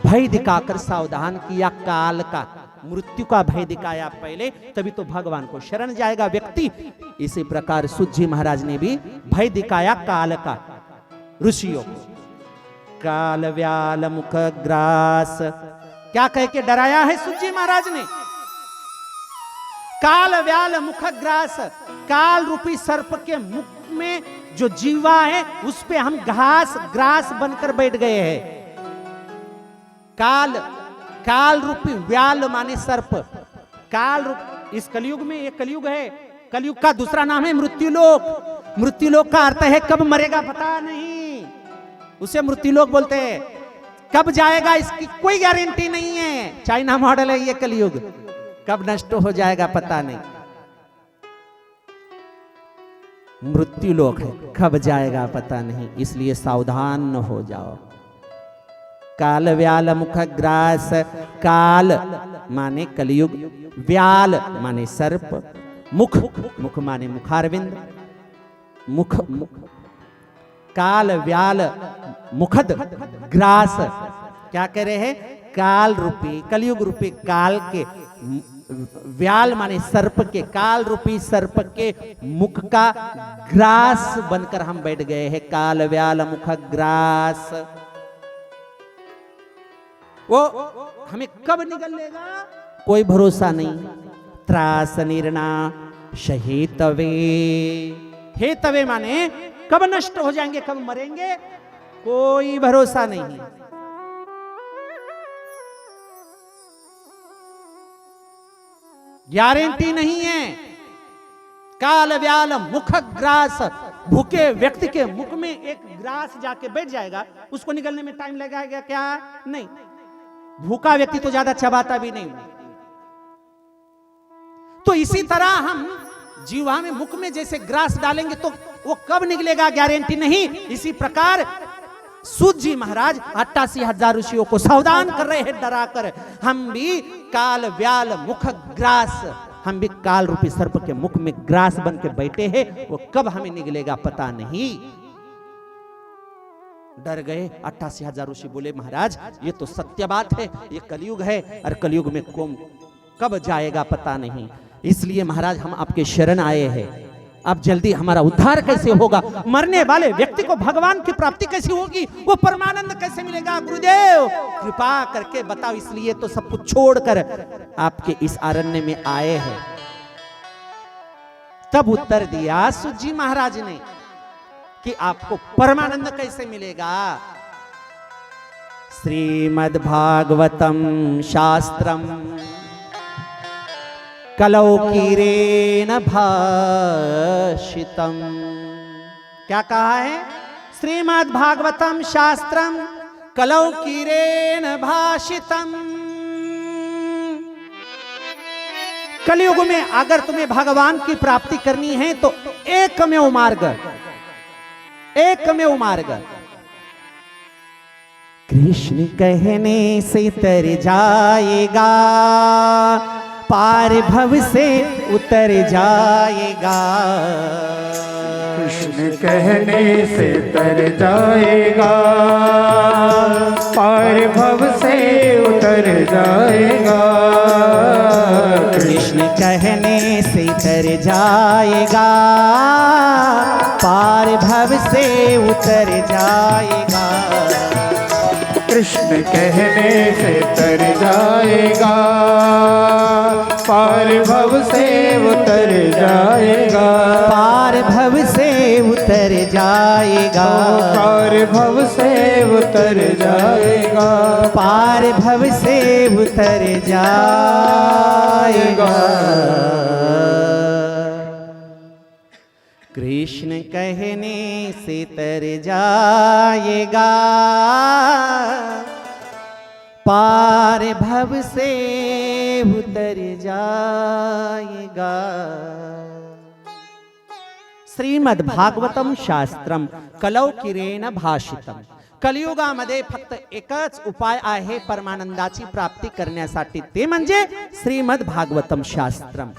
भय दिखाकर सावधान किया। काल का, मृत्यु का भय दिखाया पहले, तभी तो भगवान को शरण जाएगा व्यक्ति। इसी प्रकार सूत जी महाराज ने भी भय दिखाया काल का ऋषियों को। काल व्याल मुख ग्रास, क्या कह के डराया है सूत जी महाराज ने? काल व्याल मुख ग्रास, काल रूपी सर्प के मुख में जो जीवा है उस पे हम घास ग्रास बनकर बैठ गए हैं। काल, काल रूपी व्याल माने सर्प। काल रूप, इस कलयुग में, ये कलयुग है, कलयुग का दूसरा नाम है मृत्युलोक। मृत्युलोक का अर्थ है कब मरेगा पता नहीं, उसे मृत्युलोक बोलते हैं। कब जाएगा इसकी कोई गारंटी नहीं है। चाइना मॉडल है ये कलयुग, कब नष्ट हो जाएगा पता नहीं। मृत्युलोक है, कब जाएगा पता नहीं, इसलिए सावधान हो जाओ। काल व्याल मुख ग्रास, काल माने कलयुग, व्याल माने सर्प, मुख मुख माने मुखारविंद, मुख काल व्याल मुखद ग्रास, क्या कह रहे हैं? काल रूपी कलयुग रूपी काल के, व्याल माने सर्प के, काल रूपी सर्प के मुख का ग्रास बनकर हम बैठ गए हैं। काल व्याल मुख ग्रास, वो हमें कब निगल लेगा कोई भरोसा नहीं। त्रास निर्णा शहीतवे, हेतवे माने कब नष्ट हो जाएंगे, कब मरेंगे, कोई भरोसा नहीं। गारंटी नहीं है। काल व्याल मुख ग्रास, भूखे व्यक्ति के मुख में एक ग्रास जाके बैठ जाएगा, उसको निकलने में टाइम लगेगा क्या? नहीं। भूखा व्यक्ति तो ज्यादा चबाता भी नहीं। तो इसी तरह हम जीवा में मुख में जैसे ग्रास डालेंगे तो वो कब निकलेगा गारंटी नहीं। इसी प्रकार सूत जी महाराज 88,000 ऋषियों को सावधान कर रहे हैं, डरा कर। हम भी काल व्याल मुख ग्रास, हम भी काल रूपी सर्प के मुख में ग्रास बन के बैठे हैं, वो कब हमें निकलेगा पता नहीं। डर गए 88,000 ऋषि, बोले महाराज ये तो सत्य बात है, ये कलयुग है और कलयुग में कौन कब जाएगा पता नहीं। इसलिए महाराज हम आपके शरण आए हैं। अब जल्दी हमारा उद्धार कैसे होगा? मरने वाले व्यक्ति को भगवान की प्राप्ति कैसे होगी? वो परमानंद कैसे मिलेगा? गुरुदेव कृपा करके बताओ। इसलिए तो सब कुछ छोड़कर आपके इस अरण्य में आए हैं। तब उत्तर दिया सूत जी महाराज ने कि आपको परमानंद कैसे मिलेगा। श्रीमद् भागवतम शास्त्रम कलौकीरेण भाषितम। क्या कहा है? श्रीमद् भागवतम शास्त्रम कलौकीरेण भाषितम। कलयुग में अगर तुम्हें भगवान की प्राप्ति करनी है तो एकमेव मार्ग, एकमेव मार्ग। कृष्ण कहने से तर जाएगा, पार भव से उतर जाएगा। कृष्ण कहने से तर जाएगा, पार भव से उतर जाएगा। कृष्ण कहने से तर जाएगा, पार भव से उतर जाएगा। कृष्ण कहने से तर जाएगा, पार भव से उतर जाएगा। पार भव से उतर जाएगा, पार भव से उतर जाएगा। पार भव से उतर जाएगा। कृष्ण कहने से तर जाएगा, पार भव से उतर जाएगा। श्रीमद् भागवतम शास्त्रम कलौकीरेण भाषितम। कलियुगामध्ये फक्त एकच उपाय आहे परमानंदाची प्राप्ती करण्यासाठी, ते म्हणजे श्रीमद् भागवतम शास्त्रम।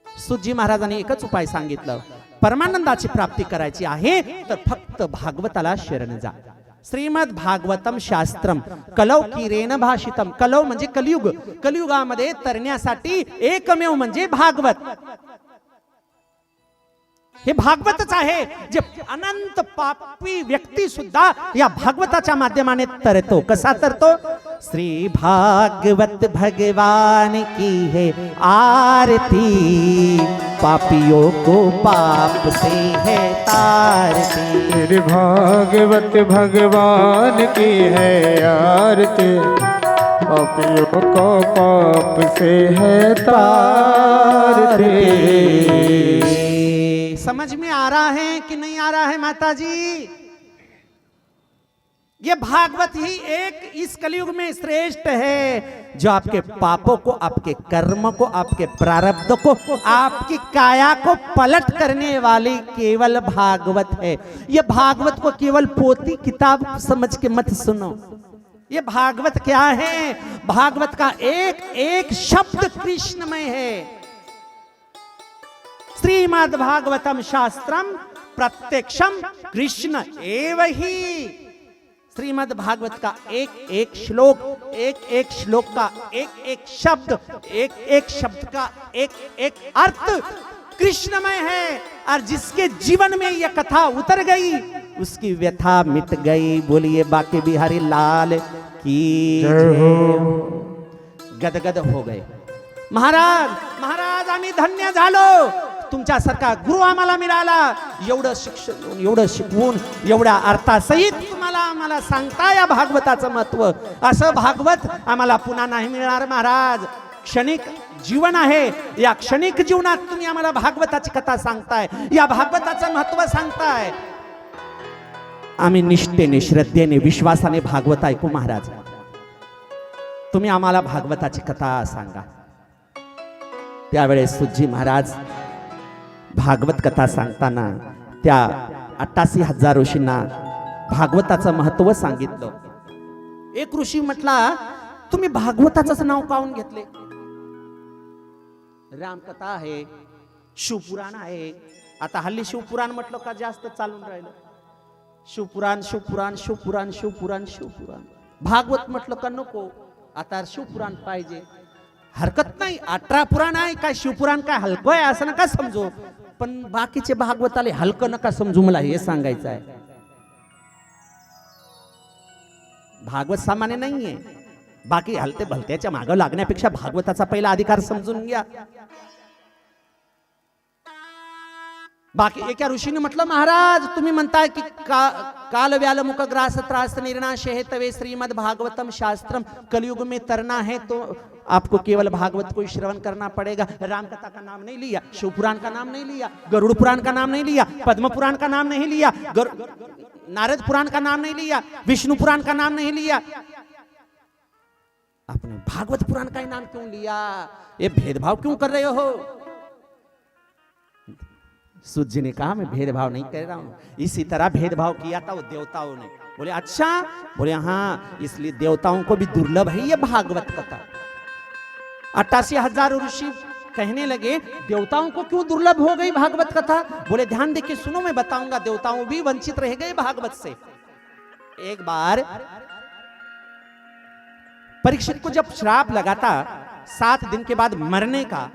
सूतजी महाराजांनी एकच उपाय सांगितलं, परमानंदाची प्राप्ती करायची आहे तर फक्त भागवताला शरण जा। श्रीमद् भागवतम शास्त्रम कलौकीरेण भाषितम। कलौ म्हणजे कलियुग, कलियुगामध्ये तरण्यासाठी एकमेव म्हणजे भागवत। हे भागवतच आहे जे अनंत पापी व्यक्ती सुद्धा या भागवताच्या माध्यमाने तरतो। कसा तरतो? श्री भागवत भगवान की है आरती, पापियों को पाप से है तारती। श्री भागवत भगवान की है आरती, पापियों को पाप से है तार दे। समझ में आ रहा है कि नहीं आ रहा है माता जी? ये भागवत ही एक इस कलयुग में श्रेष्ठ है, जो आपके पापों को, आपके कर्म को, आपके प्रारब्ध को, आपकी काया को पलट करने वाली केवल भागवत है। ये भागवत को केवल पोथी किताब समझ के मत सुनो। ये भागवत क्या है? भागवत का एक एक शब्द कृष्णमय है। श्रीमद् भागवतम शास्त्रम प्रत्यक्षम कृष्ण एव ही। श्रीमद् भागवत का एक एक श्लोक, एक एक श्लोक का एक एक शब्द, एक एक शब्द का एक एक अर्थ कृष्णमय है। और जिसके जीवन में यह कथा उतर गई, उसकी व्यथा मिट गई। बोलिए बाके बिहारी लाल की जय। गदगद हो गए। महाराज महाराज आम्ही धन्य झालो, तुमच्यासारखा गुरु आम्हाला मिळाला। एवढं शिक्षण, एवढं शिकवून, एवढ्या अर्थासहित तुम्हाला आम्हाला सांगता या भागवताचं महत्व। असं भागवत आम्हाला पुन्हा नाही मिळणार महाराज। क्षणिक जीवन आहे, या क्षणिक जीवनात तुम्ही आम्हाला भागवताची कथा सांगताय, या भागवताचं महत्व सांगताय। आम्ही निष्ठेने, श्रद्धेने, विश्वासाने भागवत ऐकू महाराज। तुम्ही आम्हाला भागवताची कथा सांगा। त्यावेळेस सुजी महाराज भागवत कथा सांगताना त्या 88,000 ऋषींना भागवताचं महत्व सांगितलं। एक ऋषी म्हटला, तुम्ही भागवताचं नाव काऊन घेतले? रामकथा आहे, शिवपुराण आहे। आता हल्ली शिवपुराण म्हटलं का जास्त चालून राहिलं। शिवपुराण शिवपुराण शिवपुराण शिवपुराण शिवपुराण। भागवत म्हटलं का नको, आता शिवपुराण पाहिजे। हरकत नाही, 18 पुराण आहे काय, शिवपुराण काय हलकं आहे असं नका समजू, पण बाकीचे भागवताले हलकं नका समजू, मला हे सांगायचं आहे। भागवत सामान्य नाहीये। बाकी हलते भलत्याच्या मागं लागण्यापेक्षा भागवताचा पहिला अधिकार समजून घ्या। बाकी एका ऋषीने म्हटलं, महाराज तुम्ही म्हणताय की काल व्याल मुख ग्रास त्रास निर्नाश है तवे श्रीमद् भागवतम शास्त्रम, कलयुग में तरना है तो आपको केवल भागवत को श्रवण करना पड़ेगा। रामकथा का नाम नहीं लिया, शिवपुराण का नाम नहीं लिया, गरुड़ पुराण का नाम नहीं लिया, पद्म पुराण का नाम नहीं लिया, नारद पुराण का नाम नहीं लिया, विष्णु पुराण का नाम नहीं लिया, आपने भागवत पुराण का ही नाम क्यों लिया? ये भेदभाव क्यों कर रहे हो? सूत जी ने कहा, मैं भेदभाव नहीं कर रहा हूं। इसी तरह भेदभाव किया था वो देवताओं ने। बोले अच्छा? बोले हाँ, इसलिए देवताओं को भी दुर्लभ है ये भागवत कथा। 88,000 ऋषि कहने लगे, देवताओं को क्यों दुर्लभ हो गई भागवत कथा? बोले ध्यान देके सुनो, मैं बताऊंगा। देवताओं भी वंचित रह गए भागवत से। एक बार परीक्षित को जब श्राप लगाता 7 दिन के बाद मरने का,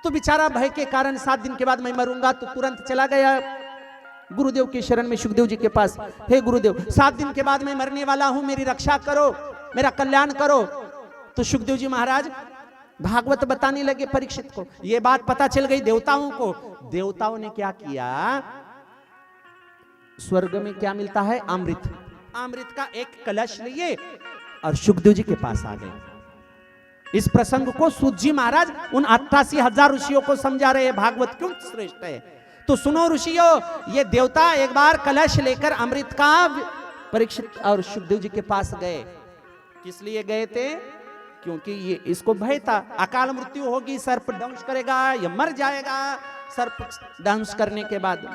तो बेचारा भय के कारण 7 दिन के बाद मैं मरूंगा, तो तुरंत चला गया गुरुदेव के शरण में, सुखदेव जी के पास। हे गुरुदेव, 7 दिन के बाद मैं मरने वाला हूं, मेरी रक्षा करो, मेरा कल्याण करो। तो सुखदेव जी महाराज भागवत बताने लगे परीक्षित को। यह बात पता चल गई देवताओं को। देवताओं ने क्या किया? स्वर्ग में क्या मिलता है? अमृत। अमृत का एक कलश लिए और सुखदेव जी के पास आ गए। इस प्रसंग को सूत जी महाराज उन 88,000 ऋषियों को समझा रहे हैं, भागवत क्यों श्रेष्ठ है। तो सुनो ऋषियों, ये देवता एक बार कलश लेकर अमृत का परीक्षित और सुखदेव जी के पास गए। किस लिए गए थे? क्योंकि ये इसको भय था, अकाल मृत्यु होगी, सर्प दंश करेगा, ये मर जाएगा। सर्प दंश करने के बाद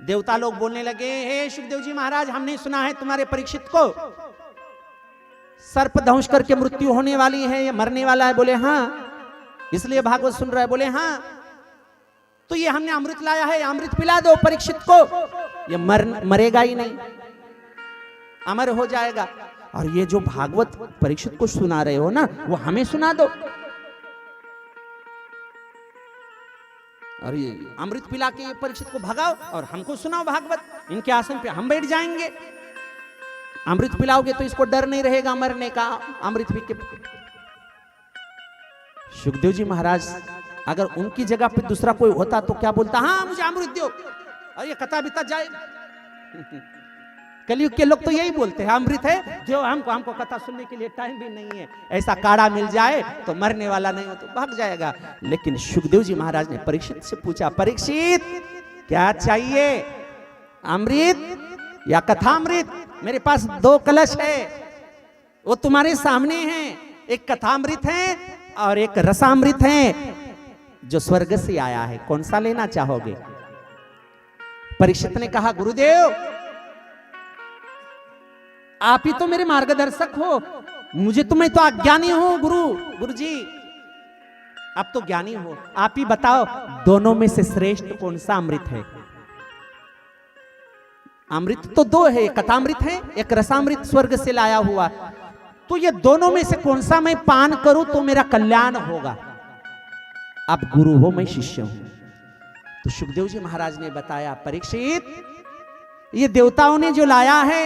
देवता लोग बोलने लगे, हे सुखदेव जी महाराज, हमने सुना है तुम्हारे परीक्षित को सर्प दंश करके मृत्यु होने वाली है, ये मरने वाला है। बोले हाँ, इसलिए भागवत सुन रहा है। बोले हाँ, तो ये हमने अमृत लाया है, अमृत पिला दो परीक्षित को, ये मरेगा ही नहीं, अमर हो जाएगा। और ये जो भागवत परीक्षित को सुना रहे हो ना, वो हमें सुना दो, और ये अमृत पिला के ये परीक्षित को भगाओ और हमको सुनाओ भागवत, इनके आसन पे हम बैठ जाएंगे। अमृत पिलाओगे तो इसको डर नहीं रहेगा मरने का, अमृत पी के। सुखदेव जी महाराज अगर उनकी जगह पे दूसरा कोई होता तो क्या बोलता? हाँ मुझे अमृत दो और ये कथा बीता जाए। कलयुग के लोग तो यही बोलते हैं अमृत है जो हमको कथा सुनने के लिए टाइम भी नहीं है, ऐसा काढ़ा मिल जाए तो मरने वाला नहीं हो तो भाग जाएगा। लेकिन सुखदेव जी महाराज ने परीक्षित से पूछा, परीक्षित क्या चाहिए, अमृत या कथामृत? मेरे पास 2 कलश है, वो तुम्हारे सामने हैं, एक कथामृत है और एक रसामृत है जो स्वर्ग से आया है, कौन सा लेना चाहोगे? परीक्षित ने कहा, गुरुदेव आप ही तो मेरे मार्गदर्शक हो, मुझे तो, मैं तो अज्ञानी हूं गुरु जी, आप तो ज्ञानी हो, आप ही बताओ दोनों में से श्रेष्ठ कौन सा अमृत है? अमृत तो 2 है, एक कथामृत है, एक रसामृत स्वर्ग से लाया हुआ, तो ये दोनों में से कौन सा मैं पान करूं तो मेरा कल्याण होगा? आप गुरु हो, मैं शिष्य हूं। तो सुखदेव जी महाराज ने बताया, परीक्षित ये देवताओं ने जो लाया है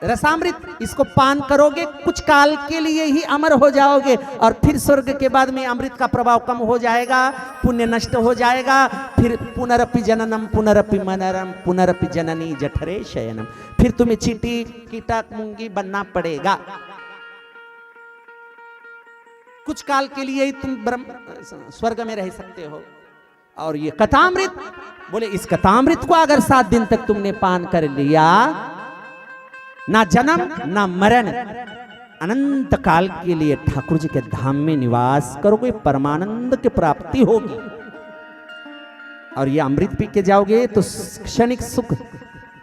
रसामृत, इसको पान करोगे कुछ काल के लिए ही अमर हो जाओगे, और फिर स्वर्ग के बाद में अमृत का प्रभाव कम हो जाएगा, पुण्य नष्ट हो जाएगा, फिर पुनरपि जननम पुनरपि मनरम पुनरपि जननी जठरे शयनम, फिर तुम्हें चींटी कीटक मूंगी बनना पड़ेगा, कुछ काल के लिए ही तुम स्वर्ग में रह सकते हो। और ये कथामृत, बोले इस कथामृत को अगर 7 दिन तक तुमने पान कर लिया, ना जन्म ना मरण, अनंत काल के लिए ठाकुर जी के धाम में निवास करोगे, परमानंद की प्राप्ति होगी। और ये अमृत पी के जाओगे तो क्षणिक सुख,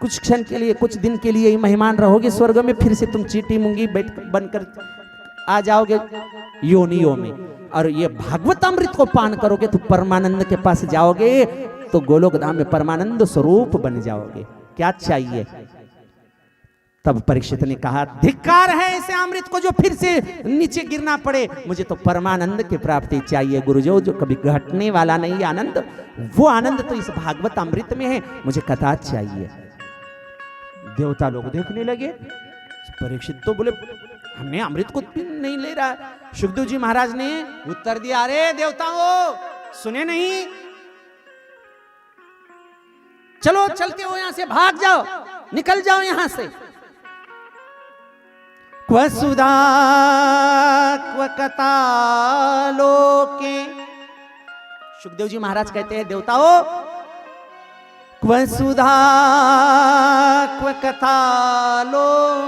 कुछ क्षण के लिए, कुछ दिन के लिए ही मेहमान रहोगे स्वर्ग में, फिर से तुम चींटी मूंगी बैठ बनकर आ जाओगे योनियों में। और ये भागवत अमृत को पान करोगे तो परमानंद के पास जाओगे, तो गोलोक धाम में परमानंद स्वरूप बन जाओगे। क्या चाहिए? तब परीक्षित ने कहा, धिक्कार है ऐसे अमृत को जो फिर से नीचे गिरना पड़े, मुझे तो परमानंद की प्राप्ति चाहिए गुरुजो, जो कभी घटने वाला नहीं आनंद, वो आनंद तो इस भागवत अमृत में है, मुझे कथा चाहिए। देवता लोग देखने लगे, परीक्षित तो बोले हमने अमृत को नहीं ले रहा। सुखदेव जी महाराज ने उत्तर दिया, अरे देवताओं सुने नहीं, चलो चलते हो यहां से, भाग जाओ, निकल जाओ यहां से। क्व सुधा क्व कथा लोके, सुखदेव जी महाराज कहते हैं देवताओं, क्व सुधा क्व कथा लोके